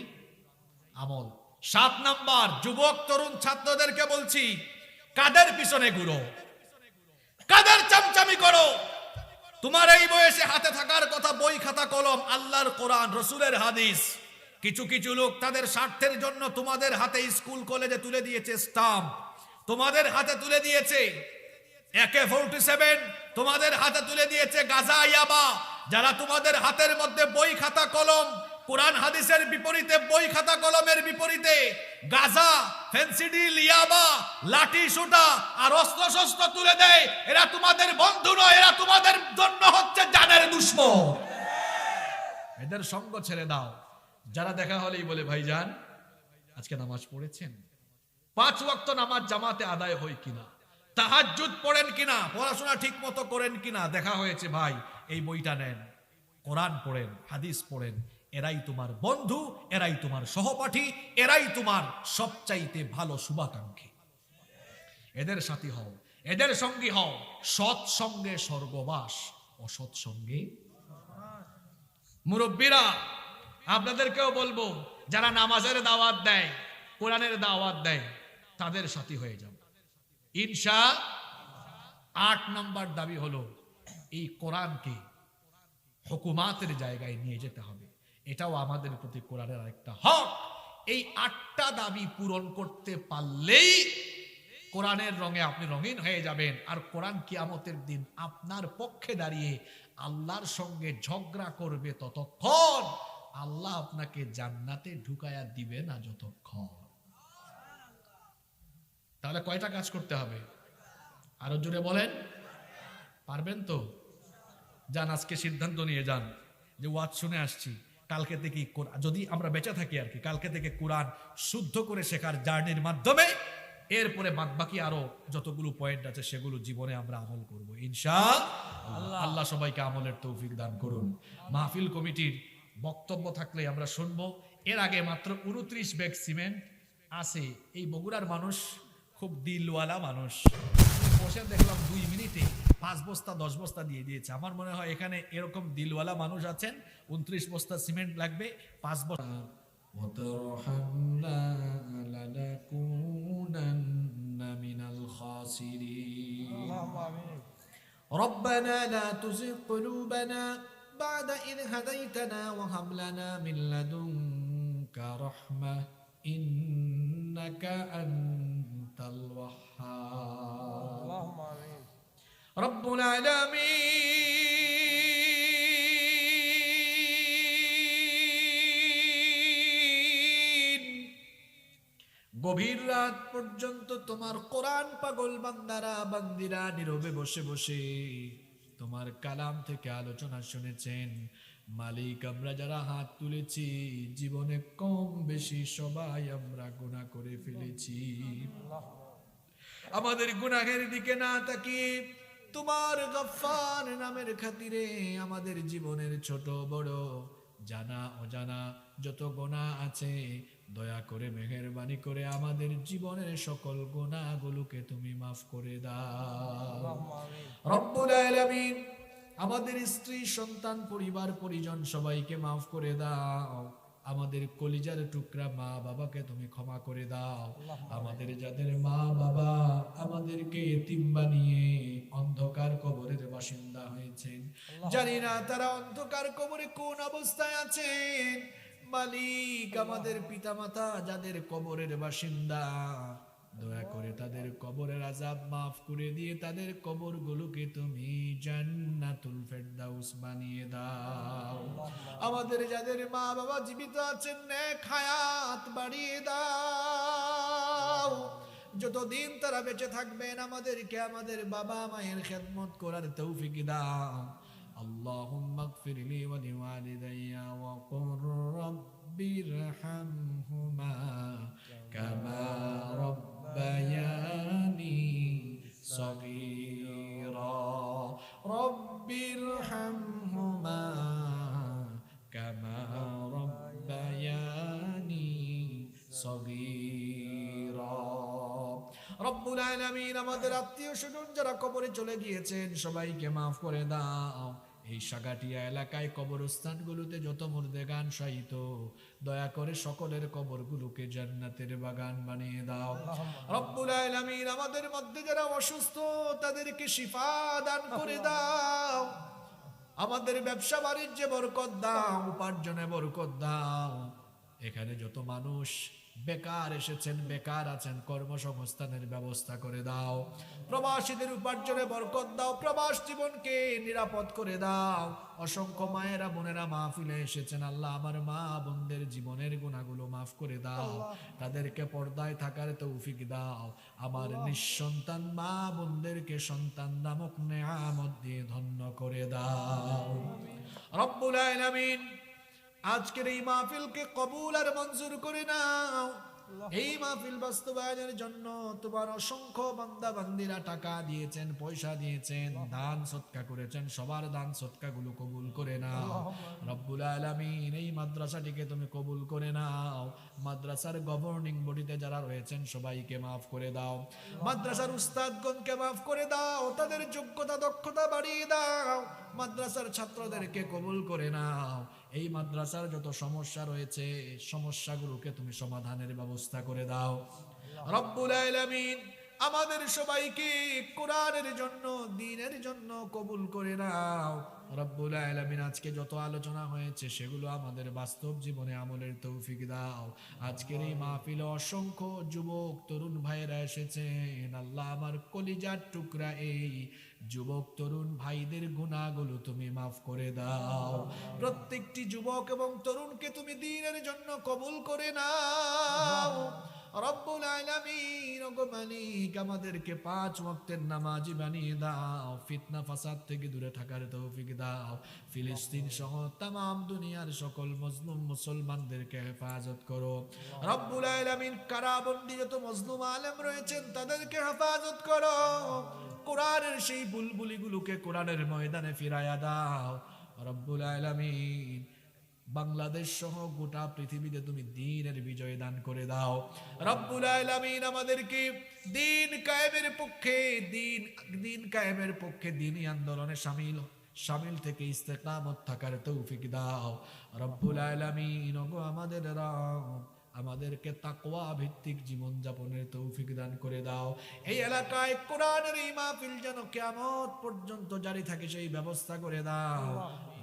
আমল। 7 নম্বর যুবক তরুণ ছাত্রদেরকে বলছি, কাদের পিছনে ঘুরো, কাদের চামচামি করো? তোমার এই বয়সে হাতে থাকার কথা বই খাতা কলম, আল্লাহর কোরআন, রসুলের হাদিস। কিছু কিছু লোক তাদের স্বার্থের জন্য তোমাদের হাতে স্কুল কলেজে তুলে দিয়েছে স্টাম্প, তোমাদের হাতে তুলে দিয়েছে AK-47, তোমাদের হাতে তুলে দিয়েছে গাজা, ইয়াবা। যারা তোমাদের হাতের মধ্যে বই খাতা কলম, কোরআন হাদিসের বিপরীতে, বই খাতা কলমের বিপরীতে গাজা, ফেন্সিডিল, ইয়াবা, লাঠি সোটা আর অস্ত্র শস্ত্র তুলে দেয়, এরা তোমাদের বন্ধু নয়, এরা তোমাদের জন্য হচ্ছে জানের দুশমন। এদের সঙ্গ ছেড়ে দাও। যারা দেখা হলেই বলে, ভাইজান আজকে নামাজ পড়েছেন? 5 ওয়াক্ত নামাজ জামাতে আদায় হয় কিনা, তাহাজ্জুদ পড়েন কিনা, পড়াশোনা ঠিক মতো করেন কিনা, দেখা হয়েছে ভাই, এই বইটা নেন, কোরআন পড়েন, হাদিস পড়েন। এরাই তোমার বন্ধু, এরাই তোমার সহপাঠী, এরাই তোমার সবচাইতে ভালো শুভাকাঙ্ক্ষী। এদের সাথী হও, এদের সঙ্গী হও। সৎ সঙ্গে স্বর্গবাস, অসৎ সঙ্গে। মুরব্বীরা, আপনাদেরকেও বলবো, যারা নামাজের দাওয়াত দেয়, কোরআনের দাওয়াত দেয়, তাদের সাথী হয়ে যাও ইনশাআল্লাহ। 8 নম্বর দাবি হলো, এই কোরআনকে হুকুমাতের জায়গায় নিয়ে যেতে হবে। এটাও আমাদের প্রতি কোরআনের আরেকটা হক। এই 8টা দাবি পূরণ করতে পারলেই কোরআনের রঙে আপনি রঙিন হয়ে যাবেন। আর কোরআন কিয়ামতের দিন আপনার পক্ষে দাঁড়িয়ে আল্লাহর সঙ্গে ঝগড়া করবে ততক্ষণ, আল্লাহ আপনাকে জান্নাতে ঢুকায়া দিবে না যতক্ষণ। তাহলে কয়টা কাজ করতে হবে? আরো জোরে বলেন, পারবেন তো? যান, আজকে সিদ্ধান্ত নিয়ে যান যে ওয়াজ শুনে আসছি, কালকে থেকে যদি আমরা বেঁচে থাকি আর কি, কালকে থেকে কোরআন শুদ্ধ করে শেখার জার্নির মাধ্যমে এরপরে বাদবাকি আরো যতগুলো পয়েন্ট আছে সেগুলো জীবনে আমরা আমল করব ইনশাআল্লাহ। আল্লাহ সবাইকে আমলের তৌফিক দান করুন। মাহফিল কমিটির বক্তব্য থাকলে আমরা শুনবো। এর আগে মাত্র 29 ব্যাগ সিমেন্ট আছে। এই বগুড়ার মানুষ খুব দিলওয়ালা মানুষ, বসে দেখলাম 2 মিনিটে 5 বস্তা 10 বস্তা দিয়ে দিয়েছে। আমার মনে হয় এখানে এরকম দিলওয়ালা মানুষ আছেন, 29 বস্তা সিমেন্ট লাগবে, 5 বস্তা। وترحمنا لنكونن من الخاسرين ربنا لا تزغ قلوبنا بعد إذ هديتنا وهب لنا من لدنك رحمة إنك أنت الوهاب رب العالمين গভীর রাত পর্যন্ত তোমার কোরআন পাগল বান্দারা বান্দিরা নীরবে বসে বসে তোমার কালাম থেকে আলোচনা শুনেছেন। মালিক, আমরা যারা হাত তুলেছি জীবনে কম বেশি সবাই আমরা গুনাহ করে ফেলেছি। আমাদের গুনাহের দিকে না তাকিয়ে তোমার গফফার নামের খাতিরে আমাদের জীবনের ছোট বড় জানা অজানা যত গুনাহ আছে দয়া করে মেহেরবানি করে আমাদের জীবনের সকল গুনাহগুলোকে তুমি মাফ করে দাও রব্বুল আলামিন। আমাদের স্ত্রী সন্তান পরিবার পরিজন সবাইকে মাফ করে দাও। আমাদের কলিজার টুকরা মা বাবাকে তুমি ক্ষমা করে দাও। আমাদের যাদের মা বাবা আমাদেরকে এতিম বানিয়ে অন্ধকার কবরের বাসিন্দা হয়েছেন, জানি না তারা অন্ধকার কবরে কোন অবস্থায় আছেন। মালিক, আমাদের পিতামাতা যাদের কবরের বাসিন্দা, দয়া করে তাদের কবরের আযাব মাফ করে দিয়ে তাদের কবরগুলোকে তুমি জান্নাতুল ফেরদাউস বানিয়ে দাও। আমাদের যাদের মা বাবা জীবিত আছেন নেক হায়াত বাড়িয়ে দাও। যতদিন তারা বেঁচে থাকবেন আমাদেরকে আমাদের বাবা মায়ের খেদমত করার তৌফিক দাও। اللهم اغفر لي ولوالدي وقل رب ارحمهما كما ربياني صغيرا رب ارحمهما كما ربياني صغيرا রব্বুল আলামিন, আমাদের আত্মীয় স্বজন যারা কবরে চলে গিয়েছেন সবাইকে মাফ করে দাও। এই সাগাটিয়া এলাকায় কবরস্থানগুলোতে যত মুর্দেগান শায়িত, দয়া করে সকলের কবরগুলোকে জান্নাতের বাগান বানিয়ে দাও রব্বুল আলামিন। আমাদের মধ্যে যারা অসুস্থ তাদেরকে শিফা দান করে দাও। আমাদের ব্যবসা বাণিজ্যে বরকত দাও, উপার্জনে বরকত দাও। এখানে যত মানুষ বেকার এসেছেন বেকার আছেন কর্মসংস্থানের ব্যবস্থা করে দাও। প্রবাসীদের উপার্জনে বরকত দাও, প্রবাস জীবনকে নিরাপদ করে দাও। অসংখ্য মায়েরা বোনেরা মাহফিলে এসেছেন, আল্লাহ আমার মা বোনদের জীবনের গুনাহগুলো মাফ করে দাও, তাদেরকে পর্দায় থাকার তৌফিক দাও। আমার নিঃসন্তান মা বোনদেরকে সন্তান নামক নেয়ামত দিয়ে ধন্য করে দাও রব্বুল আলামিন। আজকের এই মাহফিলকে কবুল আর মঞ্জুর করে নাও। এই মাহফিল বাস্তবায়নের জন্য তোমার অসংখ্য বান্দা বান্দিরা টাকা দিয়েছেন, পয়সা দিয়েছেন, দান সদকা করেছেন, সবার দান সদকা গুলো কবুল করে নাও রব্বুল আলামিন। এই মাদ্রাসাটিকে তুমি কবুল করে নাও। মাদ্রাসার গভর্নিং বডিতে যারা রয়েছেন সবাইকে মাফ করে দাও। মাদ্রাসার উস্তাদগণকে মাফ করে দাও, তাদের যোগ্যতা দক্ষতা বাড়িয়ে দাও। মাদ্রাসার ছাত্রদেরকে কবুল করে নাও। এই মাদ্রাসার যত সমস্যা রয়েছে সমস্যাগুলোকে তুমি সমাধানের ব্যবস্থা করে দাও রব্বুল আলামিন। আমাদের সবাইকে কোরআনের জন্য দ্বীনের জন্য কবুল করে নাও রব্বুল আলামিন। আজকে যত আলোচনা হয়েছে সেগুলো আমাদের বাস্তব জীবনে আমলের তৌফিক দাও। আজকের এই মাহফিলে অসংখ্য যুবক তরুণ ভাইয়েরা এসেছেন আল্লাহ, আমার কলিজার টুকরা এই যুবক তরুণ ভাইদের গুনাহগুলো তুমি মাফ করে দাও। প্রত্যেকটি যুবক এবং তরুণকে তুমি দ্বীনের জন্য কবুল করে নাও রব্বুল আলামিন। ওগো মালিক, আমাদেরকে 5 ওয়াক্তের নামাজি বানিয়ে দাও, ফিতনা ফাসাদ থেকে দূরে থাকার তৌফিক দাও। ফিলিস্তিন সহ তামাম দুনিয়ার সকল মজলুম মুসলমানদেরকে হেফাজত করো রব্বুল আলামিন। কারাবন্দী যত মজলুম আলেম রয়েছেন তাদেরকে হেফাজত করো। কোরআনের সেই বুলবুলিগুলোকে কোরআনের ময়দানে ফিরাইয়া দাও রব্বুল আলামিন। বাংলাদেশ সহ গোটা পৃথিবীতে তুমি দ্বীনের বিজয় দান করে দাও রব্বুল আলামিন। আমাদেরকে দ্বীন কায়েমের পক্ষে দ্বীন কায়েমের পক্ষে দ্বীনি আন্দোলনে শামিল থেকে ইস্তেকামত থাকার তৌফিক দাও রব্বুল আলামিন। ওগো আমাদের রব, আমাদেরকে তাকওয়া ভিত্তিক জীবন যাপনের তৌফিক দান করে দাও। এই এলাকায় কোরআনের এই মাহফিল যেন কিয়ামত পর্যন্ত জারি থাকে সেই ব্যবস্থা করে দাও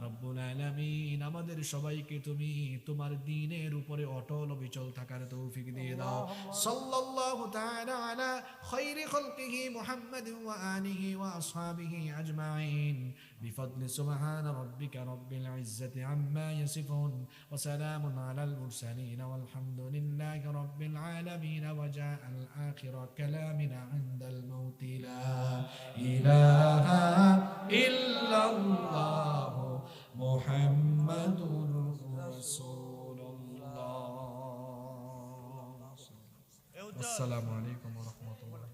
রব্বুল আলামিন। আমাদের সবাইকে তুমি তোমার দ্বীনের উপরে অটল অবিচল থাকার তৌফিক দিয়ে দাও। সাল্লাল্লাহু তাআলা আলা খায়রি খালকিহি মুহাম্মাদিন ওয়া আলিহি ওয়া আসহাবিহি আজমাইন বিফadli সুবহানা রাব্বিকা রাব্বিল ইজ্জাতি আম্মা ইয়াসিফুন ওয়া সালামুন আলাল মুরসালিন ওয়াল হামদুলিল্লাহি রাব্বিল আলামিন। ওয়া জাআল আখিরা কালামিনা ইনদাল মাউতি লা ইলাহা ইল্লাল্লাহ মুহাম্মাদুর রাসূলুল্লাহ। আসসালামু আলাইকুম ওয়া রাহমাতুল্লাহ।